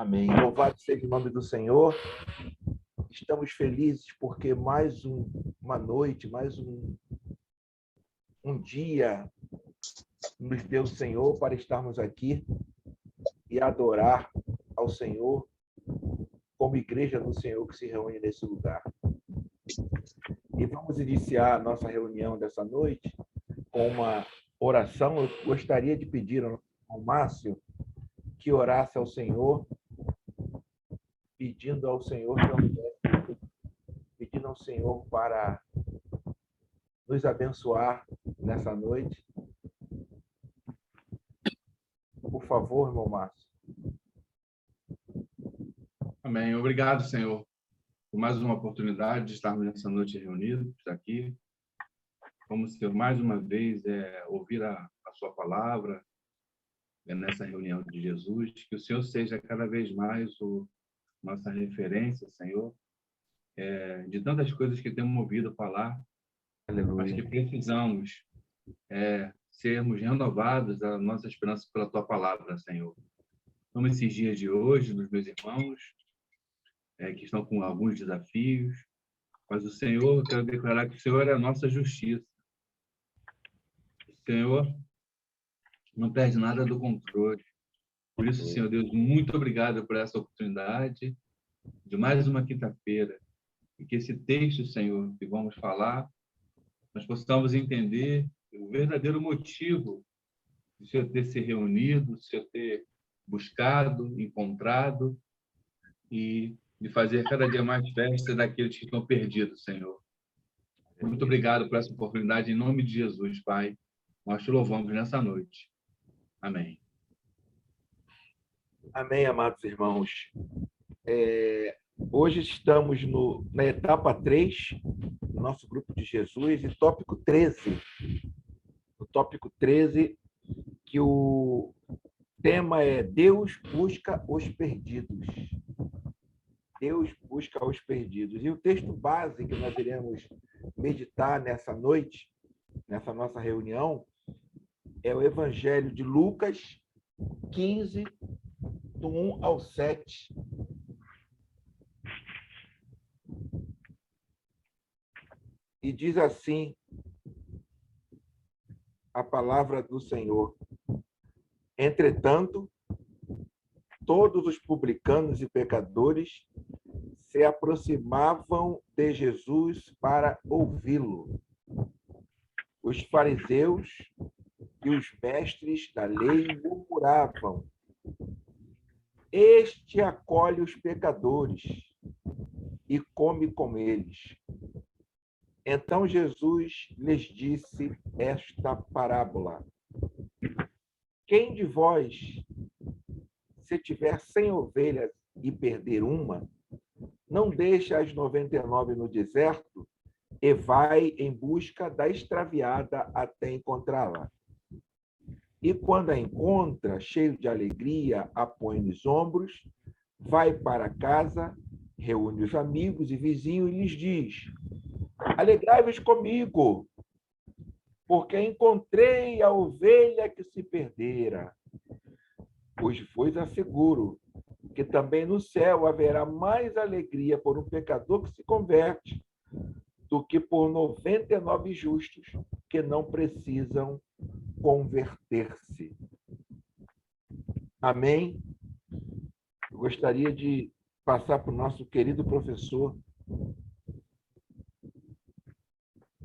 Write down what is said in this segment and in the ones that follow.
Amém. Louvado seja o nome do Senhor. Estamos felizes porque mais uma noite, mais um dia nos deu o Senhor para estarmos aqui e adorar ao Senhor como igreja do Senhor que se reúne nesse lugar. E vamos iniciar a nossa reunião dessa noite com uma oração. Eu gostaria de pedir ao Márcio que orasse ao Senhor, pedindo ao Senhor para nos abençoar nessa noite. Por favor, irmão Márcio. Amém. Obrigado, Senhor, por mais uma oportunidade de estarmos nessa noite reunidos aqui. Vamos, Senhor, mais uma vez ouvir a sua palavra nessa reunião de Jesus. Que o Senhor seja cada vez mais nossa referência, Senhor, de tantas coisas que temos ouvido falar, mas que precisamos sermos renovados a nossa esperança pela tua palavra, Senhor. Então, esses dias de hoje, dos meus irmãos, que estão com alguns desafios, mas o Senhor, eu quero declarar que o Senhor é a nossa justiça. O Senhor não perde nada do controle. Por isso, Senhor Deus, muito obrigado por essa oportunidade de mais uma quinta-feira. E que esse texto, Senhor, que vamos falar, nós possamos entender o verdadeiro motivo do Senhor ter se reunido, do Senhor ter buscado, encontrado e de fazer cada dia mais festa daqueles que estão perdidos, Senhor. Muito obrigado por essa oportunidade, em nome de Jesus, Pai. Nós te louvamos nessa noite. Amém. Amém, amados irmãos. Hoje estamos na etapa 3 do nosso grupo de Jesus, e tópico 13. O tópico 13, que o tema é Deus busca os perdidos. Deus busca os perdidos. E o texto base que nós iremos meditar nessa noite, nessa nossa reunião, é o Evangelho de Lucas 15, do 1 ao 7. E diz assim a palavra do Senhor: Entretanto, todos os publicanos e pecadores se aproximavam de Jesus para ouvi-lo. Os fariseus e os mestres da lei murmuravam: Este acolhe os pecadores e come com eles. Então Jesus lhes disse esta parábola: Quem de vós, se tiver 100 ovelhas e perder uma, não deixa as 99 no deserto e vai em busca da extraviada até encontrá-la? E quando a encontra, cheio de alegria, a põe nos ombros, vai para casa, reúne os amigos e vizinhos e lhes diz: Alegrai-vos comigo, porque encontrei a ovelha que se perdera. Pois vos asseguro que também no céu haverá mais alegria por um pecador que se converte do que por 99 justos que não precisam converter-se. Amém? Eu gostaria de passar para o nosso querido professor.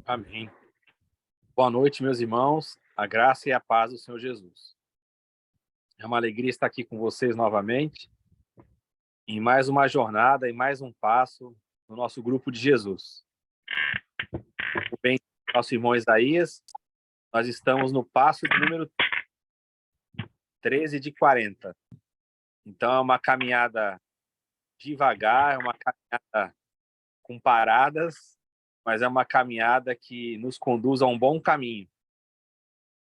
Amém. Boa noite, meus irmãos. A graça e a paz do Senhor Jesus. É uma alegria estar aqui com vocês novamente, em mais uma jornada, em mais um passo no nosso grupo de Jesus. Bem, nosso irmão Isaías, nós estamos no passo de número 13 de 40. Então, é uma caminhada devagar, é uma caminhada com paradas, mas é uma caminhada que nos conduz a um bom caminho,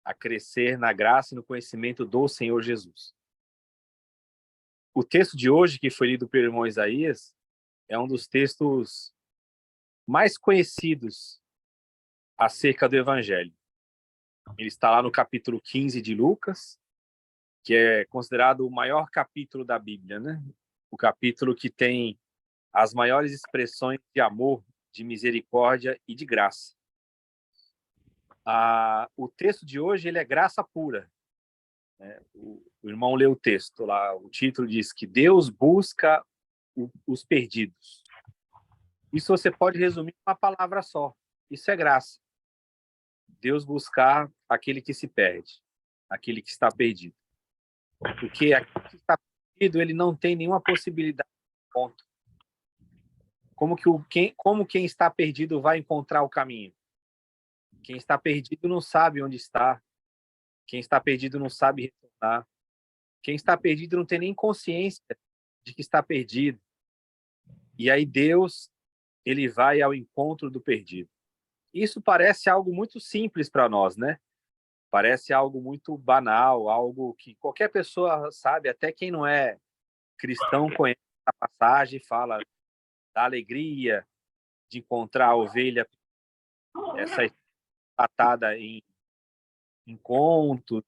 a crescer na graça e no conhecimento do Senhor Jesus. O texto de hoje, que foi lido pelo irmão Isaías, é um dos textos mais conhecidos acerca do Evangelho. Ele está lá no capítulo 15 de Lucas, que é considerado o maior capítulo da Bíblia, né? O capítulo que tem as maiores expressões de amor, de misericórdia e de graça. O texto de hoje ele é graça pura. Né? O irmão leu o texto lá, o título diz que Deus busca os perdidos. Isso você pode resumir em uma palavra só. Isso é graça. Deus buscar aquele que se perde, aquele que está perdido. Porque aquele que está perdido, ele não tem nenhuma possibilidade de encontro. Como quem está perdido vai encontrar o caminho? Quem está perdido não sabe onde está. Quem está perdido não sabe retornar. Quem está perdido não tem nem consciência de que está perdido. E aí Deus, ele vai ao encontro do perdido. Isso parece algo muito simples para nós, né? Parece algo muito banal, algo que qualquer pessoa sabe, até quem não é cristão conhece a passagem, fala da alegria de encontrar a ovelha, essa tratada em contos,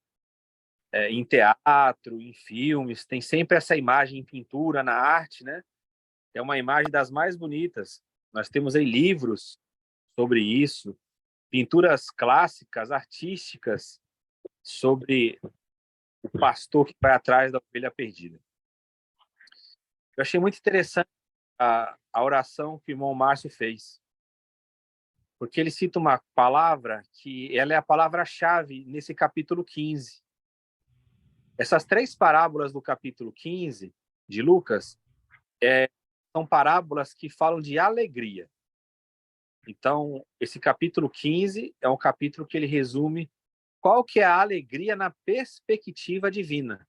em teatro, em filmes, tem sempre essa imagem em pintura, na arte, né? É uma imagem das mais bonitas. Nós temos aí livros sobre isso, pinturas clássicas, artísticas, sobre o pastor que vai atrás da ovelha perdida. Eu achei muito interessante a oração que o irmão Márcio fez, porque ele cita uma palavra que ela é a palavra-chave nesse capítulo 15. Essas 3 parábolas do capítulo 15 de Lucas são parábolas que falam de alegria. Então, esse capítulo 15 é um capítulo que ele resume qual que é a alegria na perspectiva divina,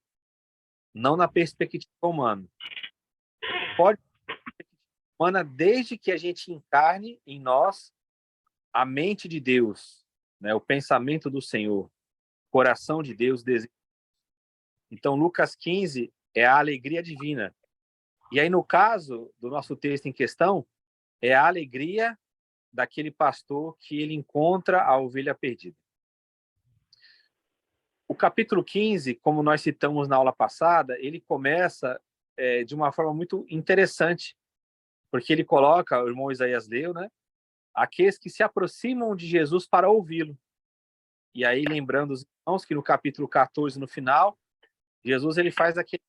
não na perspectiva humana. Pode ser humana desde que a gente encarne em nós a mente de Deus, né, o pensamento do Senhor, o coração de Deus. Então, Lucas 15 é a alegria divina. E aí, no caso do nosso texto em questão, é a alegria daquele pastor que ele encontra a ovelha perdida. O capítulo 15, como nós citamos na aula passada, ele começa de uma forma muito interessante, porque ele coloca, o irmão Isaías leu, né, aqueles que se aproximam de Jesus para ouvi-lo. E aí, lembrando os irmãos que no capítulo 14, no final, Jesus ele faz aquele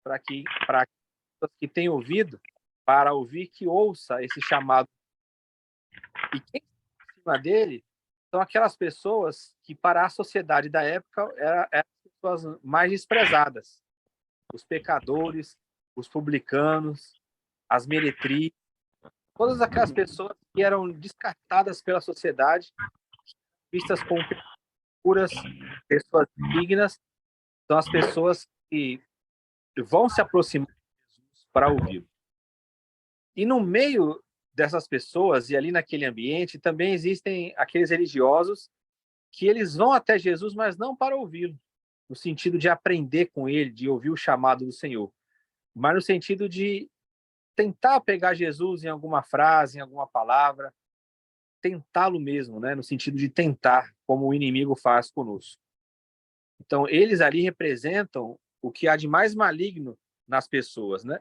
para que tem ouvido, para ouvir, que ouça esse chamado. E quem está acima dele são aquelas pessoas que, para a sociedade da época, eram as pessoas mais desprezadas. Os pecadores, os publicanos, as meretrizes, todas aquelas pessoas que eram descartadas pela sociedade, vistas como puras, pessoas dignas, são as pessoas que vão se aproximar de Jesus para ouvi-lo. E no meio dessas pessoas, e ali naquele ambiente, também existem aqueles religiosos que eles vão até Jesus, mas não para ouvi-lo, no sentido de aprender com ele, de ouvir o chamado do Senhor, mas no sentido de tentar pegar Jesus em alguma frase, em alguma palavra, tentá-lo mesmo, né? No sentido de tentar, como o inimigo faz conosco. Então, eles ali representam o que há de mais maligno nas pessoas, né?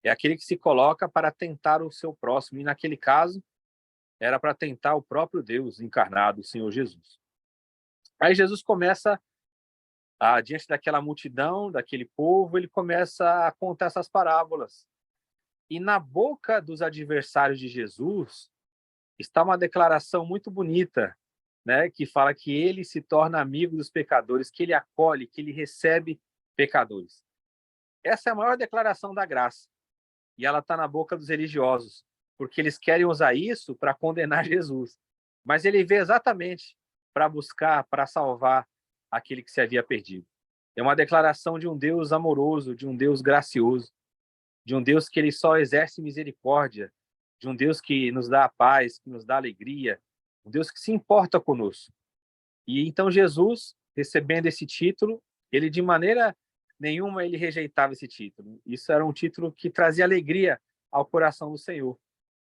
É aquele que se coloca para tentar o seu próximo, e naquele caso, era para tentar o próprio Deus encarnado, o Senhor Jesus. Aí Jesus começa, diante daquela multidão, daquele povo, ele começa a contar essas parábolas. E na boca dos adversários de Jesus está uma declaração muito bonita, né, que fala que ele se torna amigo dos pecadores, que ele acolhe, que ele recebe pecadores. Essa é a maior declaração da graça. E ela está na boca dos religiosos, porque eles querem usar isso para condenar Jesus. Mas ele veio exatamente para buscar, para salvar aquele que se havia perdido. É uma declaração de um Deus amoroso, de um Deus gracioso, de um Deus que ele só exerce misericórdia, de um Deus que nos dá a paz, que nos dá alegria, um Deus que se importa conosco. E então Jesus, recebendo esse título, ele de maneira nenhuma ele rejeitava esse título. Isso era um título que trazia alegria ao coração do Senhor,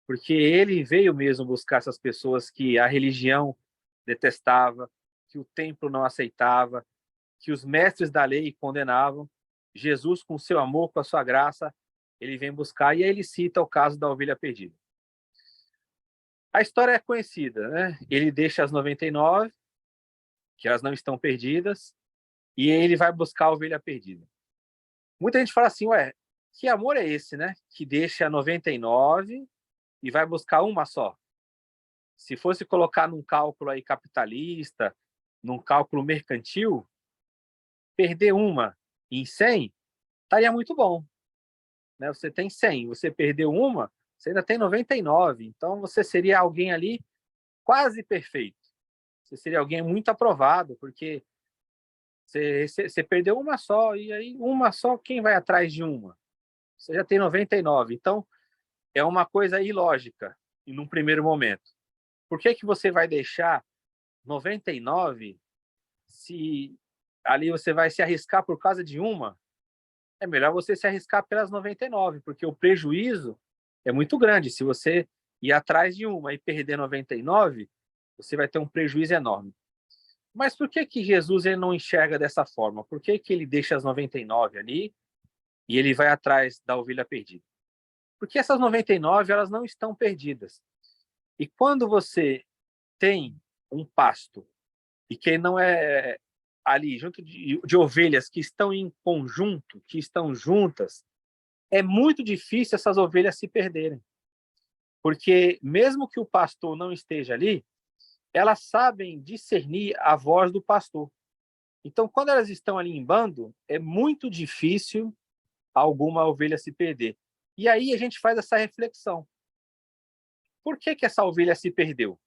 porque ele veio mesmo buscar essas pessoas que a religião detestava, que o templo não aceitava, que os mestres da lei condenavam, Jesus, com seu amor, com a sua graça, ele vem buscar, e aí ele cita o caso da ovelha perdida. A história é conhecida, né? Ele deixa as 99, que elas não estão perdidas, e ele vai buscar a ovelha perdida. Muita gente fala assim, ué, que amor é esse, né? Que deixa 99 e vai buscar uma só. Se fosse colocar num cálculo aí capitalista, num cálculo mercantil, perder uma em 100 estaria muito bom, né? Você tem 100, você perdeu uma, você ainda tem 99. Então, você seria alguém ali quase perfeito. Você seria alguém muito aprovado, porque você perdeu uma só, e aí uma só, quem vai atrás de uma? Você já tem 99. Então, é uma coisa ilógica, num primeiro momento. Por que você vai deixar 99 se ali você vai se arriscar por causa de uma? É melhor você se arriscar pelas 99, porque o prejuízo é muito grande. Se você ir atrás de uma e perder 99, você vai ter um prejuízo enorme. Mas por que Jesus ele não enxerga dessa forma? Por que ele deixa as 99 ali e ele vai atrás da ovelha perdida? Porque essas 99 elas não estão perdidas. E quando você tem um pasto e que não é ali junto de ovelhas que estão em conjunto, que estão juntas, é muito difícil essas ovelhas se perderem. Porque mesmo que o pastor não esteja ali, elas sabem discernir a voz do pastor. Então, quando elas estão ali em bando, é muito difícil alguma ovelha se perder. E aí a gente faz essa reflexão. Por que essa ovelha se perdeu?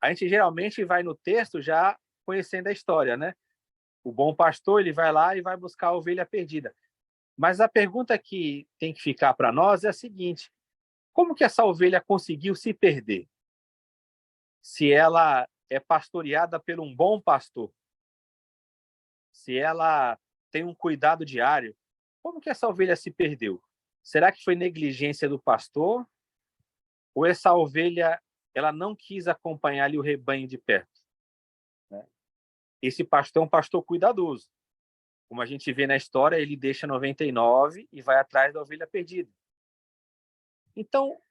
A gente geralmente vai no texto já conhecendo a história, né? O bom pastor, ele vai lá e vai buscar a ovelha perdida. Mas a pergunta que tem que ficar para nós é a seguinte: como que essa ovelha conseguiu se perder? Se ela é pastoreada por um bom pastor, se ela tem um cuidado diário, como que essa ovelha se perdeu? Será que foi negligência do pastor? Ou essa ovelha ela não quis acompanhar ali o rebanho de perto? Esse pastor é um pastor cuidadoso. Como a gente vê na história, ele deixa 99 e vai atrás da ovelha perdida. Então, o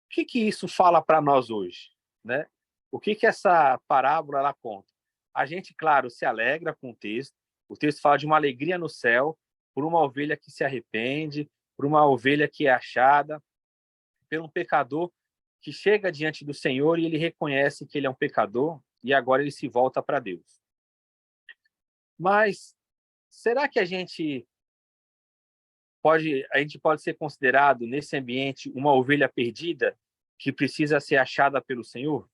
que isso fala para nós hoje, né? O que essa parábola ela conta? A gente, claro, se alegra com o texto. O texto fala de uma alegria no céu por uma ovelha que se arrepende, por uma ovelha que é achada, por um pecador que chega diante do Senhor e ele reconhece que ele é um pecador e agora ele se volta para Deus. Mas será que a gente pode ser considerado nesse ambiente uma ovelha perdida que precisa ser achada pelo Senhor?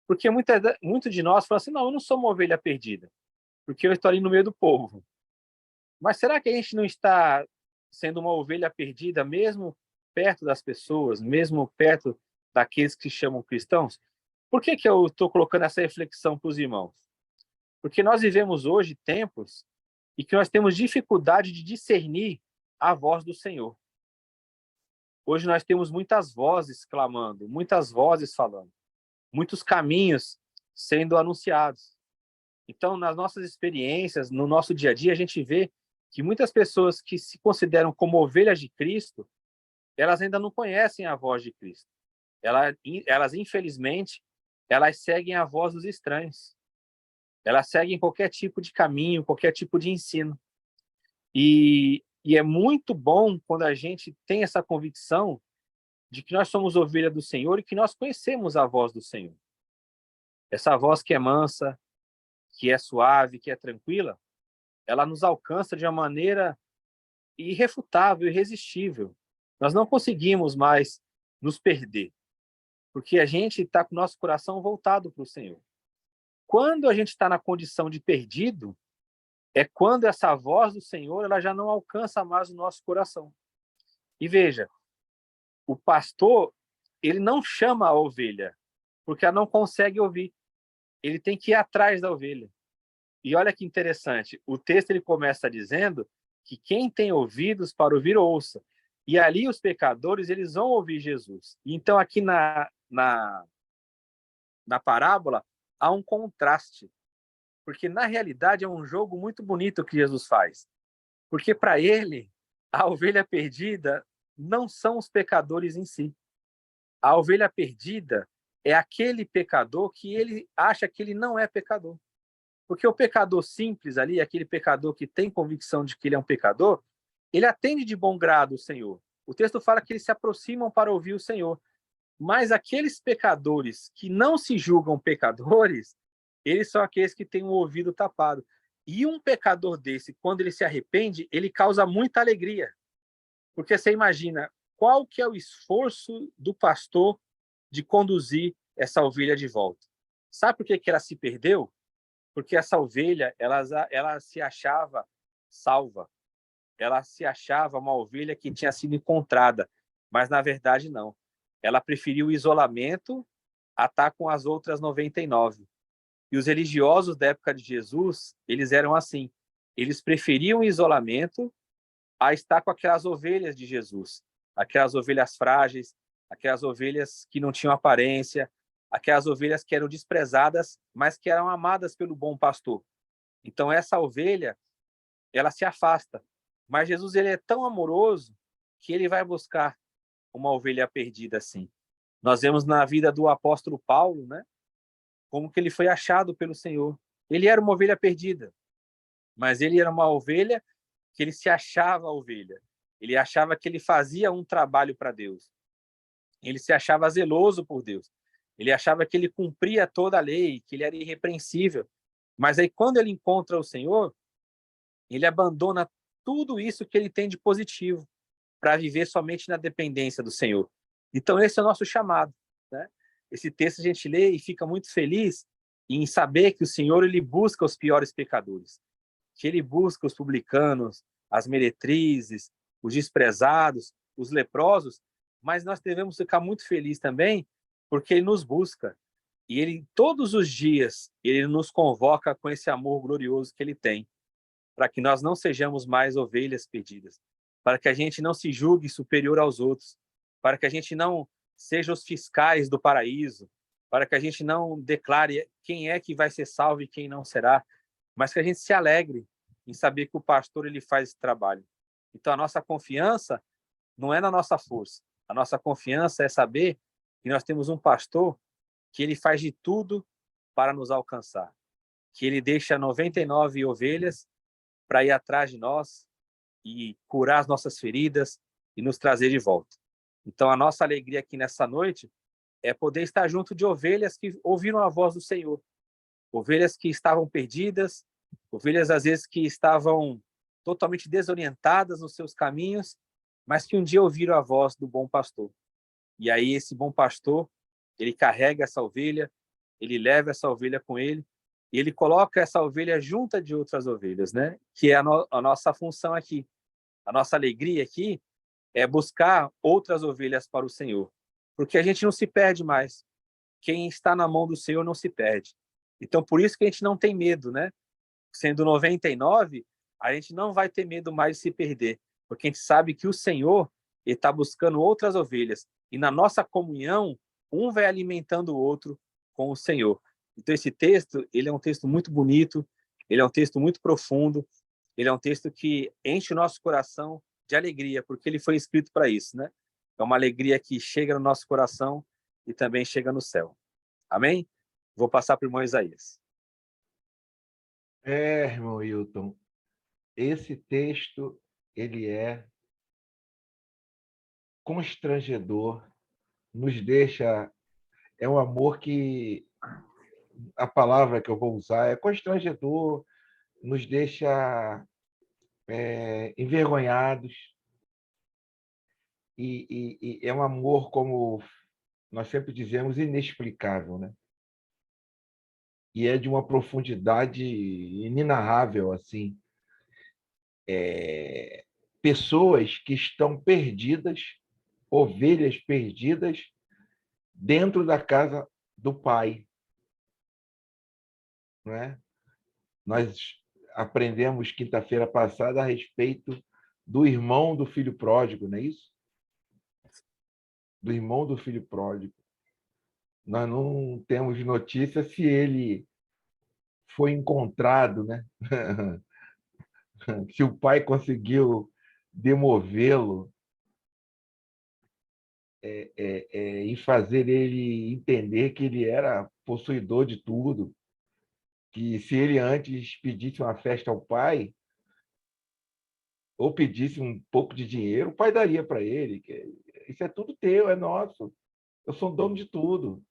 Porque muito de nós fala assim, não, eu não sou uma ovelha perdida, porque eu estou ali no meio do povo. Mas será que a gente não está sendo uma ovelha perdida mesmo perto das pessoas, mesmo perto daqueles que se chamam cristãos? Por que eu estou colocando essa reflexão para os irmãos? Porque nós vivemos hoje tempos e que nós temos dificuldade de discernir a voz do Senhor. Hoje nós temos muitas vozes clamando, muitas vozes falando, muitos caminhos sendo anunciados. Então, nas nossas experiências, no nosso dia a dia, a gente vê que muitas pessoas que se consideram como ovelhas de Cristo, elas ainda não conhecem a voz de Cristo. Elas infelizmente, elas seguem a voz dos estranhos. Elas seguem qualquer tipo de caminho, qualquer tipo de ensino. E é muito bom quando a gente tem essa convicção de que nós somos ovelha do Senhor e que nós conhecemos a voz do Senhor. Essa voz que é mansa, que é suave, que é tranquila, ela nos alcança de uma maneira irrefutável, irresistível. Nós não conseguimos mais nos perder, porque a gente está com o nosso coração voltado para o Senhor. Quando a gente está na condição de perdido, é quando essa voz do Senhor ela já não alcança mais o nosso coração. E veja, o pastor, ele não chama a ovelha, porque ela não consegue ouvir. Ele tem que ir atrás da ovelha. E olha que interessante, o texto ele começa dizendo que quem tem ouvidos para ouvir, ouça. E ali os pecadores, eles vão ouvir Jesus. Então, aqui na parábola, há um contraste. porque na realidade é um jogo muito bonito que Jesus faz. Porque para ele, a ovelha perdida não são os pecadores em si. A ovelha perdida é aquele pecador que ele acha que ele não é pecador. Porque o pecador simples ali, aquele pecador que tem convicção de que ele é um pecador, ele atende de bom grado o Senhor. O texto fala que eles se aproximam para ouvir o Senhor. Mas aqueles pecadores que não se julgam pecadores, eles são aqueles que têm o ouvido tapado. E um pecador desse, quando ele se arrepende, ele causa muita alegria. Porque você imagina, qual que é o esforço do pastor de conduzir essa ovelha de volta? Sabe por que ela se perdeu? Porque essa ovelha, ela se achava salva. Ela se achava uma ovelha que tinha sido encontrada, mas na verdade não. Ela preferiu o isolamento a estar com as outras 99. E os religiosos da época de Jesus, eles eram assim. Eles preferiam o isolamento a estar com aquelas ovelhas de Jesus. Aquelas ovelhas frágeis, aquelas ovelhas que não tinham aparência, aquelas ovelhas que eram desprezadas, mas que eram amadas pelo bom pastor. Então essa ovelha, ela se afasta. Mas Jesus, ele é tão amoroso que ele vai buscar uma ovelha perdida assim. Nós vemos na vida do apóstolo Paulo, né? Como que ele foi achado pelo Senhor. Ele era uma ovelha perdida, mas ele era uma ovelha que ele se achava ovelha. Ele achava que ele fazia um trabalho para Deus. Ele se achava zeloso por Deus. Ele achava que ele cumpria toda a lei, que ele era irrepreensível. Mas aí quando ele encontra o Senhor, ele abandona tudo isso que ele tem de positivo para viver somente na dependência do Senhor. Então esse é o nosso chamado, né? Esse texto a gente lê e fica muito feliz em saber que o Senhor, ele busca os piores pecadores, que ele busca os publicanos, as meretrizes, os desprezados, os leprosos, mas nós devemos ficar muito felizes também porque ele nos busca e ele todos os dias ele nos convoca com esse amor glorioso que ele tem, para que nós não sejamos mais ovelhas perdidas, para que a gente não se julgue superior aos outros, para que a gente não seja os fiscais do paraíso, para que a gente não declare quem é que vai ser salvo e quem não será, mas que a gente se alegre em saber que o pastor ele faz esse trabalho. Então a nossa confiança não é na nossa força, a nossa confiança é saber que nós temos um pastor que ele faz de tudo para nos alcançar, que ele deixa 99 ovelhas para ir atrás de nós e curar as nossas feridas e nos trazer de volta. Então, a nossa alegria aqui nessa noite é poder estar junto de ovelhas que ouviram a voz do Senhor, ovelhas que estavam perdidas, ovelhas às vezes que estavam totalmente desorientadas nos seus caminhos, mas que um dia ouviram a voz do bom pastor. E aí esse bom pastor, ele carrega essa ovelha, ele leva essa ovelha com ele, e ele coloca essa ovelha junto de outras ovelhas, né? Que é a nossa função aqui. A nossa alegria aqui é buscar outras ovelhas para o Senhor, porque a gente não se perde mais. Quem está na mão do Senhor não se perde. Então, por isso que a gente não tem medo, né? Sendo 99, a gente não vai ter medo mais de se perder, porque a gente sabe que o Senhor está buscando outras ovelhas, e na nossa comunhão, um vai alimentando o outro com o Senhor. Então, esse texto, ele é um texto muito bonito, ele é um texto muito profundo, ele é um texto que enche o nosso coração de alegria, porque ele foi escrito para isso, né? É uma alegria que chega no nosso coração e também chega no céu. Amém? Vou passar para o irmão Isaías. Irmão Wilton, esse texto, ele é constrangedor, nos deixa... É um amor que... A palavra que eu vou usar é constrangedor, nos deixa envergonhados, e é um amor, como nós sempre dizemos, inexplicável, né? E é de uma profundidade inenarrável, assim. Pessoas que estão perdidas, ovelhas perdidas, dentro da casa do Pai, não é? Nós aprendemos quinta-feira passada a respeito do irmão do filho pródigo, não é isso? Do irmão do filho pródigo. Nós não temos notícia se ele foi encontrado, né? Se o pai conseguiu demovê-lo e fazer ele entender que ele era possuidor de tudo, que se ele antes pedisse uma festa ao pai, ou pedisse um pouco de dinheiro, o pai daria para ele. Isso é tudo teu, é nosso. Eu sou dono de tudo.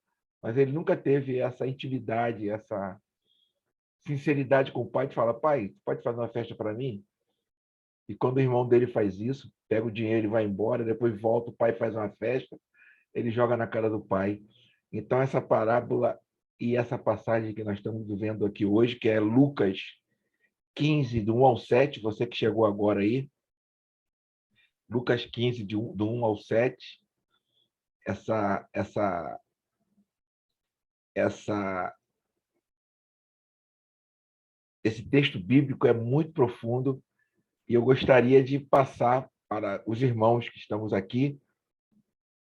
Mas ele nunca teve essa intimidade, essa sinceridade com o pai de falar, pai, pode fazer uma festa para mim? E quando o irmão dele faz isso, pega o dinheiro e vai embora, depois volta, o pai faz uma festa, ele joga na cara do pai. Então, essa parábola e essa passagem que nós estamos vivendo aqui hoje, que é Lucas 15, do 1 ao 7, você que chegou agora aí, Lucas 15, do 1 ao 7, essa, essa, essa, esse texto bíblico é muito profundo e eu gostaria de passar para os irmãos que estamos aqui,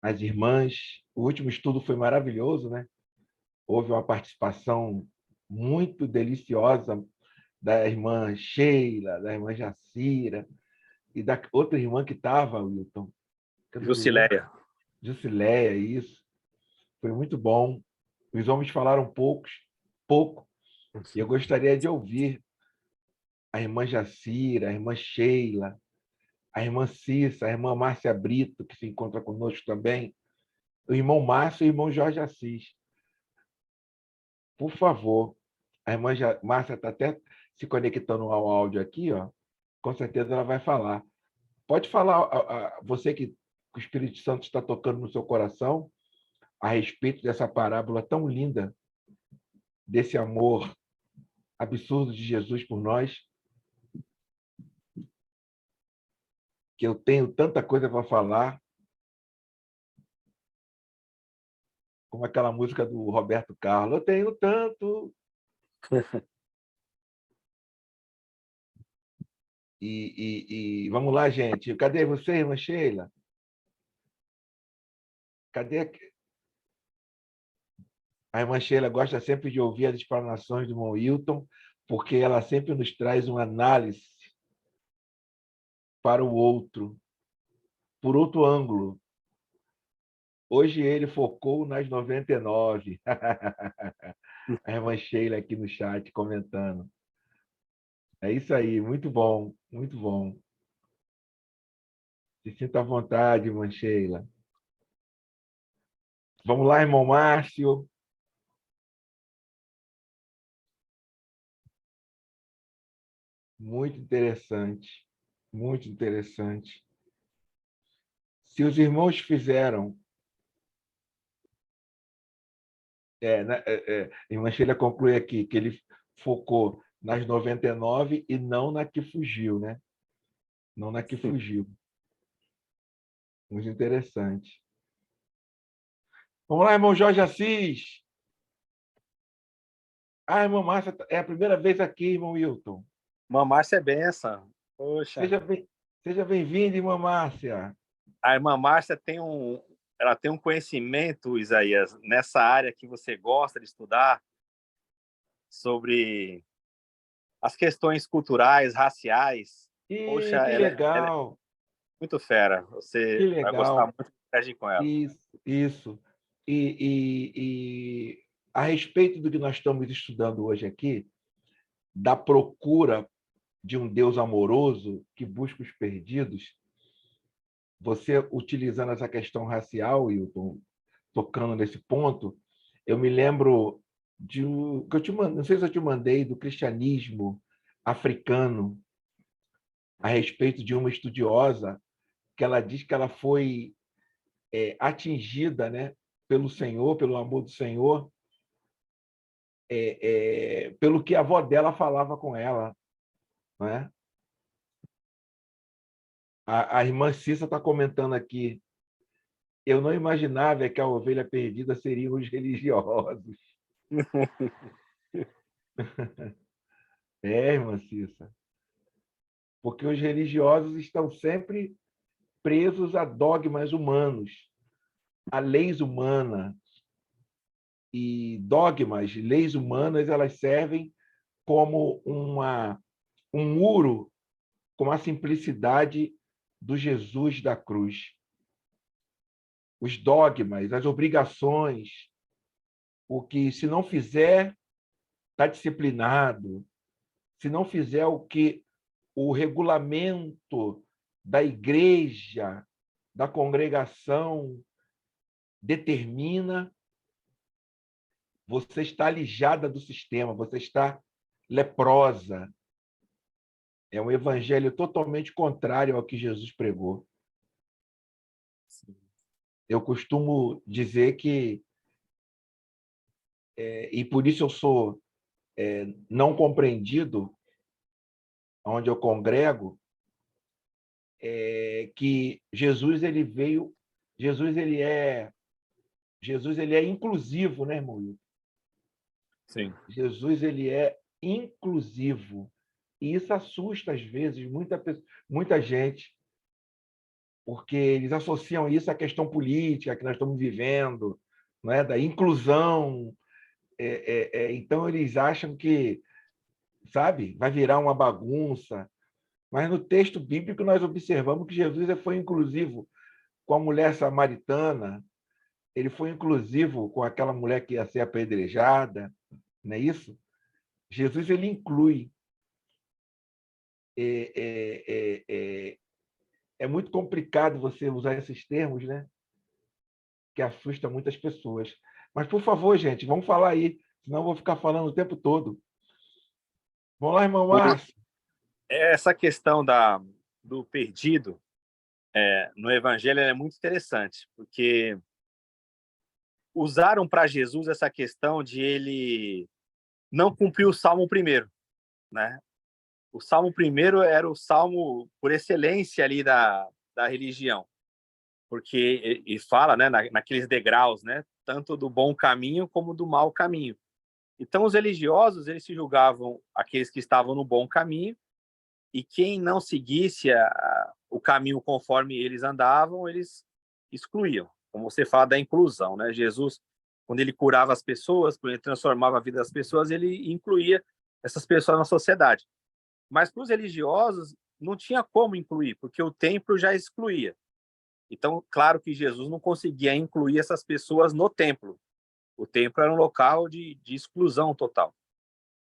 as irmãs. O último estudo foi maravilhoso, né? Houve uma participação muito deliciosa da irmã Sheila, da irmã Jacira e da outra irmã que estava, Wilton. Jusileia. Jusileia, isso. Foi muito bom. Os homens falaram pouco, e eu gostaria de ouvir a irmã Jacira, a irmã Sheila, a irmã Cissa, a irmã Márcia Brito, que se encontra conosco também, o irmão Márcio e o irmão Jorge Assis. Por favor, a irmã Márcia está até se conectando ao áudio aqui, ó. Com certeza ela vai falar. Pode falar, você que o Espírito Santo está tocando no seu coração, a respeito dessa parábola tão linda, desse amor absurdo de Jesus por nós, que eu tenho tanta coisa para falar, como aquela música do Roberto Carlos, eu tenho tanto. E vamos lá, gente. Cadê você, irmã Sheila? Cadê? A irmã Sheila gosta sempre de ouvir as explanações do irmão Wilton, porque ela sempre nos traz uma análise para o outro, por outro ângulo. Hoje ele focou nas 99. A irmã Sheila aqui no chat comentando. É isso aí, muito bom, muito bom. Se sinta à vontade, irmã Sheila. Vamos lá, irmão Márcio. Muito interessante, muito interessante. Se os irmãos fizeram... a irmã Sheila conclui aqui que ele focou nas 99 e não na que fugiu, né? Não na que fugiu. Muito interessante. Vamos lá, irmão Jorge Assis. Ah, irmã Márcia, é a primeira vez aqui, irmão Wilton. Irmã Márcia é benção. Poxa. Seja bem-vinda, irmã Márcia. A irmã Márcia ela tem um conhecimento, Isaías, nessa área que você gosta de estudar, sobre as questões culturais, raciais. Poxa, Que legal. ela é muito fera. Você vai gostar muito de interagir com ela. Isso. E a respeito do que nós estamos estudando hoje aqui, da procura de um Deus amoroso que busca os perdidos, você utilizando essa questão racial, Wilton, tocando nesse ponto, eu me lembro que não sei se eu te mandei, do cristianismo africano, a respeito de uma estudiosa que ela diz que ela foi atingida, né, pelo Senhor, pelo amor do Senhor, pelo que a avó dela falava com ela, não é? A irmã Cissa está comentando aqui. Eu não imaginava que a ovelha perdida seriam os religiosos. Irmã Cissa. Porque os religiosos estão sempre presos a dogmas humanos, a leis humanas. E dogmas, leis humanas, elas servem como um muro com a simplicidade do Jesus da cruz. Os dogmas, as obrigações, o que, se não fizer, está disciplinado, se não fizer o que o regulamento da igreja, da congregação determina, você está alijada do sistema, você está leprosa. É um evangelho totalmente contrário ao que Jesus pregou. Eu costumo dizer que, e por isso eu sou não compreendido, onde eu congrego, que Jesus ele veio, Jesus ele é inclusivo, né, irmão? Sim. Jesus ele é inclusivo. E isso assusta, às vezes, muita gente, porque eles associam isso à questão política que nós estamos vivendo, não é? Da inclusão. Então, eles acham que, sabe, vai virar uma bagunça. Mas no texto bíblico nós observamos que Jesus foi inclusivo com a mulher samaritana, ele foi inclusivo com aquela mulher que ia ser apedrejada, não é isso? Jesus ele inclui. É muito complicado você usar esses termos, né? Que assusta muitas pessoas. Mas, por favor, gente, vamos falar aí, senão eu vou ficar falando o tempo todo. Vamos lá, irmão Márcio. Essa questão do perdido no Evangelho é muito interessante, porque usaram para Jesus essa questão de ele não cumprir o Salmo primeiro, né? O Salmo primeiro era o salmo por excelência ali da religião, porque e fala, né, naqueles degraus, né, tanto do bom caminho como do mau caminho. Então os religiosos eles se julgavam aqueles que estavam no bom caminho, e quem não seguisse o caminho conforme eles andavam, eles excluíam. Como você fala da inclusão, né? Jesus, quando ele curava as pessoas, quando ele transformava a vida das pessoas, ele incluía essas pessoas na sociedade. Mas para os religiosos não tinha como incluir, porque o templo já excluía. Então, claro que Jesus não conseguia incluir essas pessoas no templo. O templo era um local de exclusão total.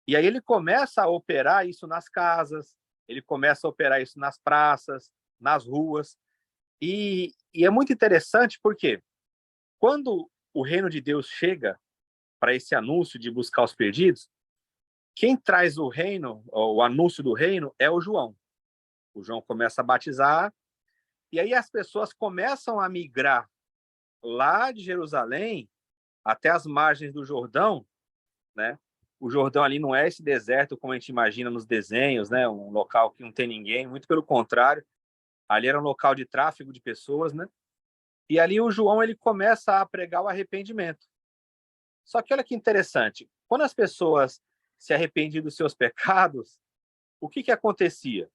E aí ele começa a operar isso nas casas, ele começa a operar isso nas praças, nas ruas. E é muito interessante porque quando o reino de Deus chega para esse anúncio de buscar os perdidos, quem traz o reino, o anúncio do reino, é o João. O João começa a batizar, e aí as pessoas começam a migrar lá de Jerusalém até as margens do Jordão, né? O Jordão ali não é esse deserto como a gente imagina nos desenhos, né? Um local que não tem ninguém, muito pelo contrário. Ali era um local de tráfego de pessoas, né? E ali o João ele começa a pregar o arrependimento. Só que olha que interessante, quando as pessoas se arrependiam dos seus pecados, o que acontecia?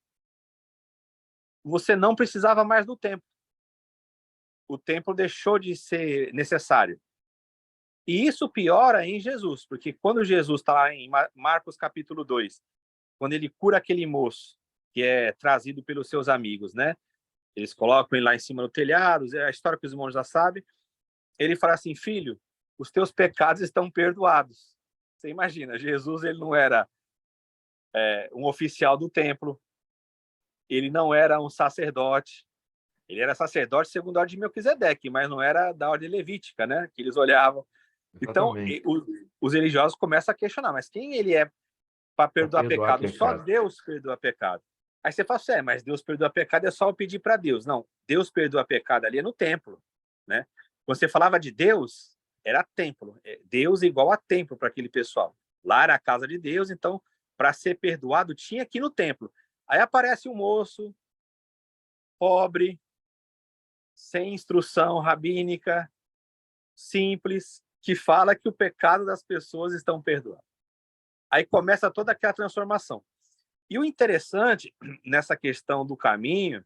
Você não precisava mais do templo. O templo deixou de ser necessário. E isso piora em Jesus, porque quando Jesus está lá em Marcos capítulo 2, quando ele cura aquele moço que é trazido pelos seus amigos, né? Eles colocam ele lá em cima do telhado, é a história que os irmãos já sabem. Ele fala assim, filho, os teus pecados estão perdoados. Você imagina, Jesus ele não era um oficial do templo, ele não era um sacerdote, ele era sacerdote segundo a ordem de Melquisedeque, mas não era da ordem levítica, né? Que eles olhavam. Então, os religiosos começam a questionar, mas quem ele é para perdoar pecado? Só Deus perdoa pecado. Aí você fala assim, mas Deus perdoa pecado é só eu pedir para Deus. Não, Deus perdoa pecado ali no templo, né? Quando você falava de Deus, era templo. Deus igual a templo para aquele pessoal. Lá era a casa de Deus, então, para ser perdoado, tinha que ir no templo. Aí aparece um moço, pobre, sem instrução rabínica, simples, que fala que o pecado das pessoas estão perdoados. Aí começa toda aquela transformação. E o interessante nessa questão do caminho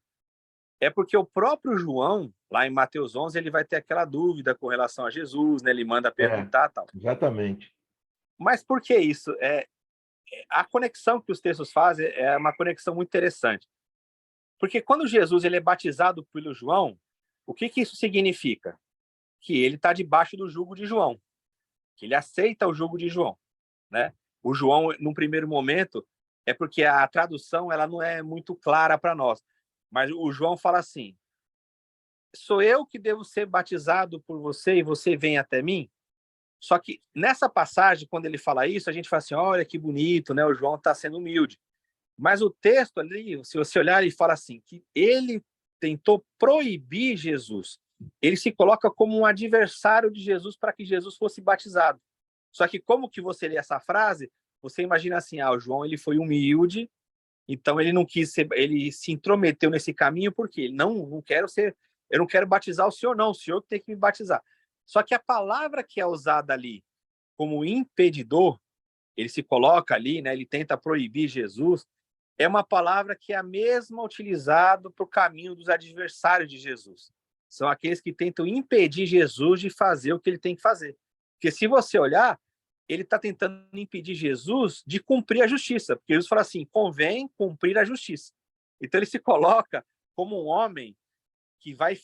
é porque o próprio João, lá em Mateus 11, ele vai ter aquela dúvida com relação a Jesus, né? Ele manda perguntar tal. Exatamente. Mas por que isso? a conexão que os textos fazem é uma conexão muito interessante. Porque quando Jesus ele é batizado pelo João, o que isso significa? Que ele está debaixo do jugo de João, que ele aceita o jugo de João, né? O João, num primeiro momento, é porque a tradução ela não é muito clara para nós, mas o João fala assim: sou eu que devo ser batizado por você e você vem até mim? Só que nessa passagem, quando ele fala isso, a gente fala assim, olha que bonito, né? O João está sendo humilde. Mas o texto ali, se você olhar, ele fala assim, que ele tentou proibir Jesus. Ele se coloca como um adversário de Jesus para que Jesus fosse batizado. Só que como que você lê essa frase, você imagina assim, o João ele foi humilde, então ele não quis ser, ele se intrometeu nesse caminho porque ele eu não quero batizar o senhor não, o senhor que tem que me batizar. Só que a palavra que é usada ali como impedidor, ele se coloca ali, né, ele tenta proibir Jesus, é uma palavra que é a mesma utilizada para o caminho dos adversários de Jesus. São aqueles que tentam impedir Jesus de fazer o que ele tem que fazer. Porque se você olhar, ele está tentando impedir Jesus de cumprir a justiça. Porque Jesus fala assim, convém cumprir a justiça. Então ele se coloca como um homem que vai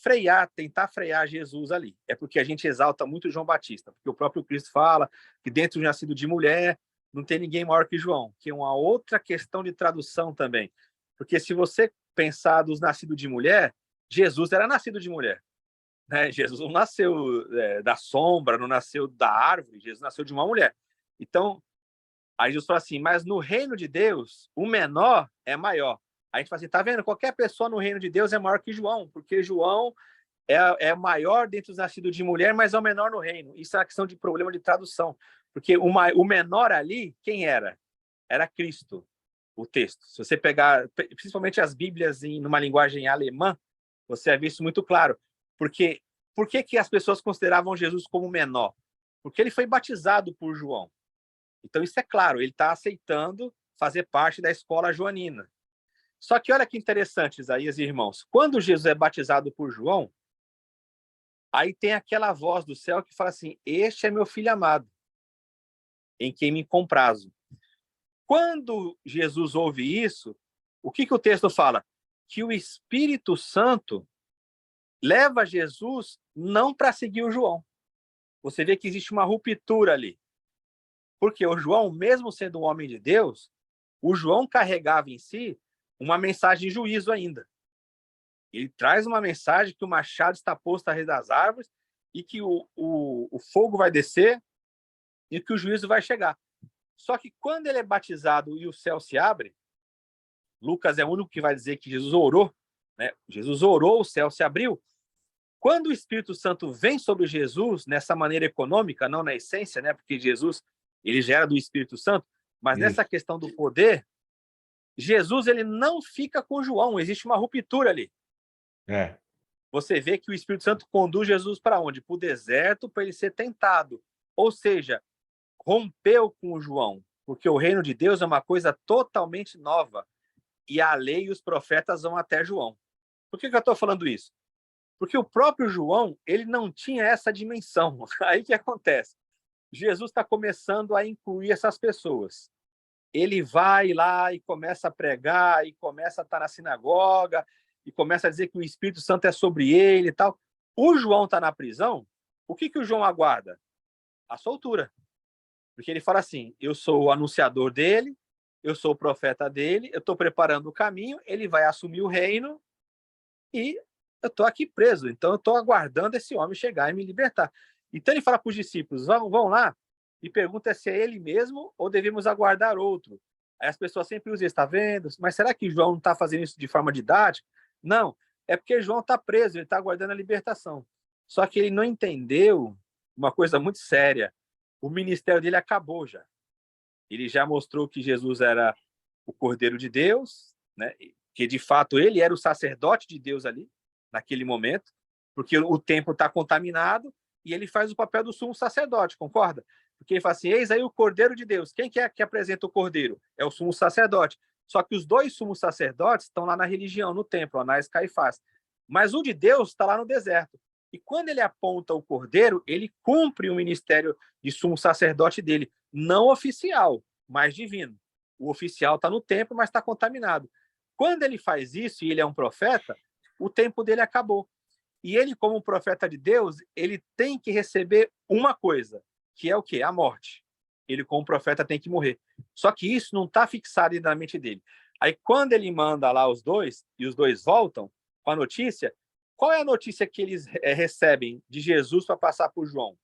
tentar frear Jesus ali. É porque a gente exalta muito João Batista, porque o próprio Cristo fala que dentro do nascido de mulher não tem ninguém maior que João, que é uma outra questão de tradução também. Porque se você pensar dos nascidos de mulher, Jesus era nascido de mulher. Né? Jesus não nasceu da sombra, não nasceu da árvore, Jesus nasceu de uma mulher. Então, aí Jesus fala assim, mas no reino de Deus, o menor é maior. A gente fala assim, tá vendo? Qualquer pessoa no reino de Deus é maior que João, porque João é maior dentre os nascidos de mulher, mas é o menor no reino. Isso é uma questão de problema de tradução. Porque o menor ali, quem era? Era Cristo, o texto. Se você pegar, principalmente as Bíblias numa linguagem alemã, você vai ver isso muito claro. Porque por que as pessoas consideravam Jesus como menor? Porque ele foi batizado por João. Então, isso é claro, ele está aceitando fazer parte da escola joanina. Só que olha que interessante, Isaías e irmãos. Quando Jesus é batizado por João, aí tem aquela voz do céu que fala assim, este é meu filho amado, em quem me comprazo. Quando Jesus ouve isso, o que o texto fala? Que o Espírito Santo leva Jesus não para seguir o João. Você vê que existe uma ruptura ali. Porque o João, mesmo sendo um homem de Deus, o João carregava em si uma mensagem de juízo ainda. Ele traz uma mensagem que o machado está posto à rede das árvores e que o fogo vai descer e que o juízo vai chegar. Só que quando ele é batizado e o céu se abre, Lucas é o único que vai dizer que Jesus orou, né? Jesus orou, o céu se abriu. Quando o Espírito Santo vem sobre Jesus, nessa maneira econômica, não na essência, né? Porque Jesus ele já era do Espírito Santo, mas nessa questão do poder, Jesus ele não fica com João, existe uma ruptura ali. Você vê que o Espírito Santo conduz Jesus para onde? Para o deserto, para ele ser tentado. Ou seja, rompeu com João, porque o reino de Deus é uma coisa totalmente nova. E a lei e os profetas vão até João. Por que eu estou falando isso? Porque o próprio João, ele não tinha essa dimensão. Aí o que acontece? Jesus está começando a incluir essas pessoas. Ele vai lá e começa a pregar, e começa a estar na sinagoga, e começa a dizer que o Espírito Santo é sobre ele e tal. O João está na prisão, o que o João aguarda? A soltura. Porque ele fala assim, eu sou o anunciador dele, eu sou o profeta dele, eu estou preparando o caminho, ele vai assumir o reino e eu estou aqui preso. Então eu estou aguardando esse homem chegar e me libertar. Então ele fala para os discípulos, vão lá e pergunta se é ele mesmo ou devemos aguardar outro. Aí as pessoas sempre usam isso, está vendo? Mas será que João não está fazendo isso de forma didática? Não, é porque João está preso, ele está aguardando a libertação. Só que ele não entendeu uma coisa muito séria. O ministério dele acabou já. Ele já mostrou que Jesus era o Cordeiro de Deus, né? Que de fato ele era o sacerdote de Deus ali, naquele momento, porque o templo está contaminado e ele faz o papel do sumo sacerdote, concorda? Porque ele fala assim, eis aí o Cordeiro de Deus. Quem que é que apresenta o Cordeiro? É o sumo sacerdote. Só que os dois sumos sacerdotes estão lá na religião, no templo, Anás e Caifás. Mas o de Deus está lá no deserto. E quando ele aponta o Cordeiro, ele cumpre o ministério de sumo sacerdote dele, não oficial, mas divino. o oficial está no templo, mas está contaminado. Quando ele faz isso, e ele é um profeta, o tempo dele acabou. E ele, como profeta de Deus, ele tem que receber uma coisa, que é o quê? A morte. Ele, como profeta, tem que morrer. Só que isso não está fixado na mente dele. Aí, quando ele manda lá os dois, e os dois voltam com a notícia, qual é a notícia que eles recebem de Jesus para passar por João?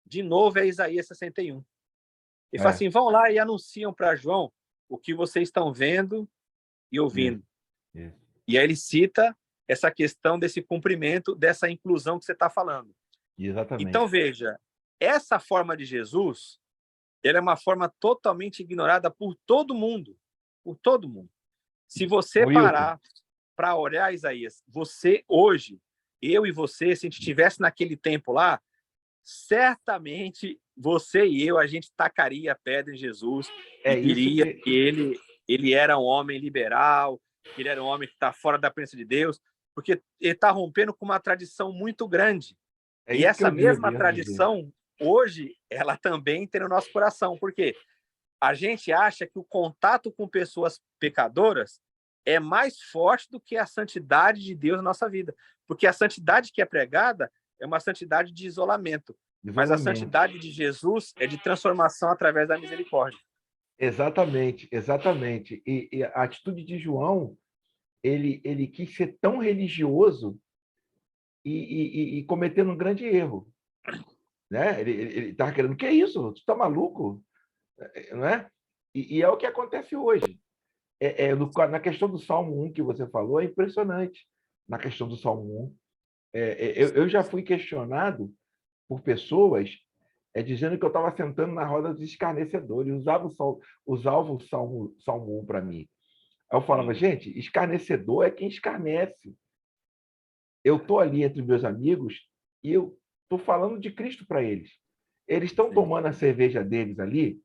De novo, é Isaías 61. Ele fala assim, vão lá e anunciam para João o que vocês estão vendo e ouvindo. E aí ele cita essa questão desse cumprimento, dessa inclusão que você está falando. Exatamente. Então, veja, essa forma de Jesus, ela é uma forma totalmente ignorada por todo mundo. Por todo mundo. Se você parar para olhar, Isaías, você hoje, eu e você, se a gente estivesse naquele tempo lá, certamente você e eu, a gente tacaria a pedra em Jesus e diria que ele era um homem liberal, que ele era um homem que está fora da presença de Deus, porque ele está rompendo com uma tradição muito grande. E essa mesma tradição, hoje, ela também tem no nosso coração. Por quê? A gente acha que o contato com pessoas pecadoras é mais forte do que a santidade de Deus na nossa vida. Porque a santidade que é pregada é uma santidade de isolamento. Mas a santidade de Jesus é de transformação através da misericórdia. Exatamente, exatamente. E a atitude de João, ele quis ser tão religioso e cometendo um grande erro. Né? Ele estava querendo, que é isso? Tu está maluco? Não é? E é o que acontece hoje. Na questão do Salmo 1 que você falou, é impressionante. Na questão do Salmo 1. Eu já fui questionado por pessoas dizendo que eu estava sentando na roda dos escarnecedores, usava o Salmo 1 para mim. Aí eu falava, gente, escarnecedor é quem escarnece. Eu estou ali entre meus amigos e eu estou falando de Cristo para eles. Eles estão tomando a cerveja deles ali,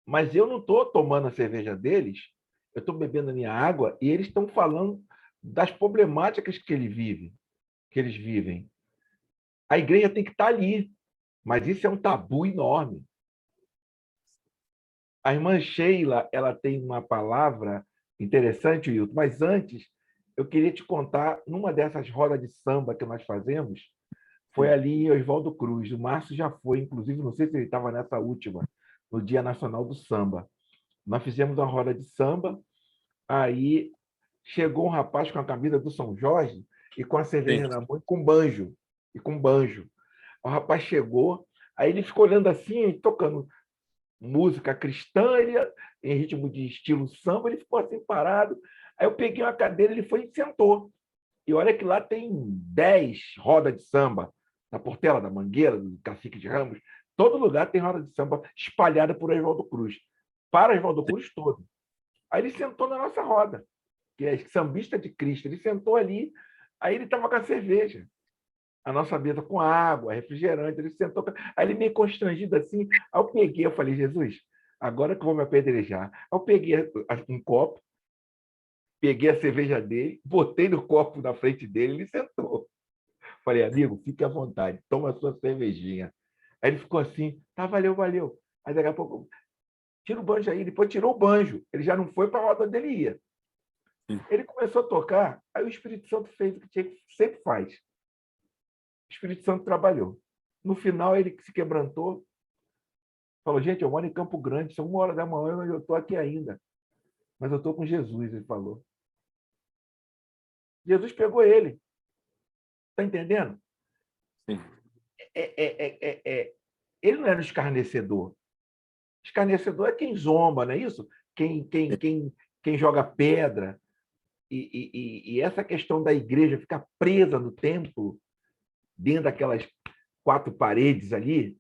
mas eu não estou tomando a cerveja deles, eu estou bebendo a minha água e eles estão falando das problemáticas que eles vivem. A igreja tem que estar ali, mas isso é um tabu enorme. A irmã Sheila, ela tem uma palavra interessante, Wilton, mas antes eu queria te contar, numa dessas rodas de samba que nós fazemos, foi ali em Oswaldo Cruz. O Márcio já foi, inclusive, não sei se ele estava nessa última, no Dia Nacional do Samba. Nós fizemos uma roda de samba, aí chegou um rapaz com a camisa do São Jorge e com a cerveja na mão e com banjo. O rapaz chegou, aí ele ficou olhando assim, tocando música cristã, ele, em ritmo de estilo samba, ele ficou assim parado. Aí eu peguei uma cadeira, ele foi e sentou. E olha que lá tem 10 rodas de samba, na Portela da Mangueira, do Cacique de Ramos, todo lugar tem roda de samba espalhada por Oswaldo Cruz, para Oswaldo Cruz todo. Aí ele sentou na nossa roda, que é sambista de Cristo, ele sentou ali, aí ele estava com a cerveja, a nossa mesa com água, refrigerante, ele sentou, aí ele meio constrangido assim, aí eu peguei, eu falei, Jesus, agora que eu vou me apedrejar. Aí eu peguei um copo, peguei a cerveja dele, botei no copo na frente dele, ele sentou. Falei, amigo, fique à vontade, toma a sua cervejinha. Aí ele ficou assim, tá, valeu, valeu. Aí daqui a pouco, tira o banjo aí, depois tirou o banjo, ele já não foi para a roda onde ele ia. Ele começou a tocar, aí o Espírito Santo fez o que sempre faz. O Espírito Santo trabalhou. No final, ele se quebrantou, falou, gente, eu moro em Campo Grande, são 1h da manhã, eu estou aqui ainda. Mas eu estou com Jesus, ele falou. Jesus pegou ele. Está entendendo? Sim. Ele não era um escarnecedor. Escarnecedor é quem zomba, não é isso? Quem joga pedra. E essa questão da igreja ficar presa no templo, dentro daquelas 4 paredes ali,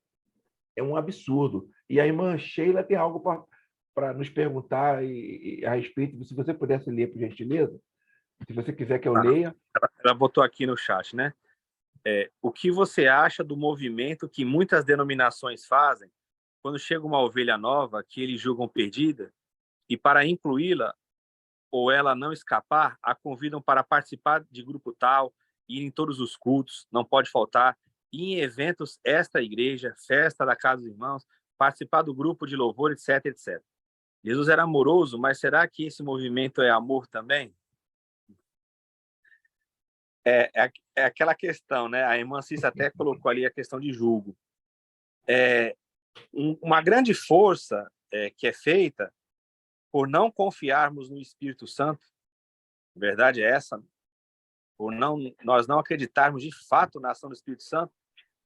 é um absurdo. E a irmã Sheila tem algo para nos perguntar a respeito. Se você pudesse ler, por gentileza, se você quiser que eu leia. Ela botou aqui no chat, né? O que você acha do movimento que muitas denominações fazem quando chega uma ovelha nova que eles julgam perdida e para incluí-la ou ela não escapar, a convidam para participar de grupo tal, ir em todos os cultos, não pode faltar, ir em eventos esta igreja, festa da casa dos irmãos, participar do grupo de louvor, etc, etc. Jesus era amoroso, mas será que esse movimento é amor também? É aquela questão, né? A irmã Cissa até colocou ali a questão de julgo. Uma grande força que é feita por não confiarmos no Espírito Santo, a verdade é essa, nós não acreditarmos de fato na ação do Espírito Santo,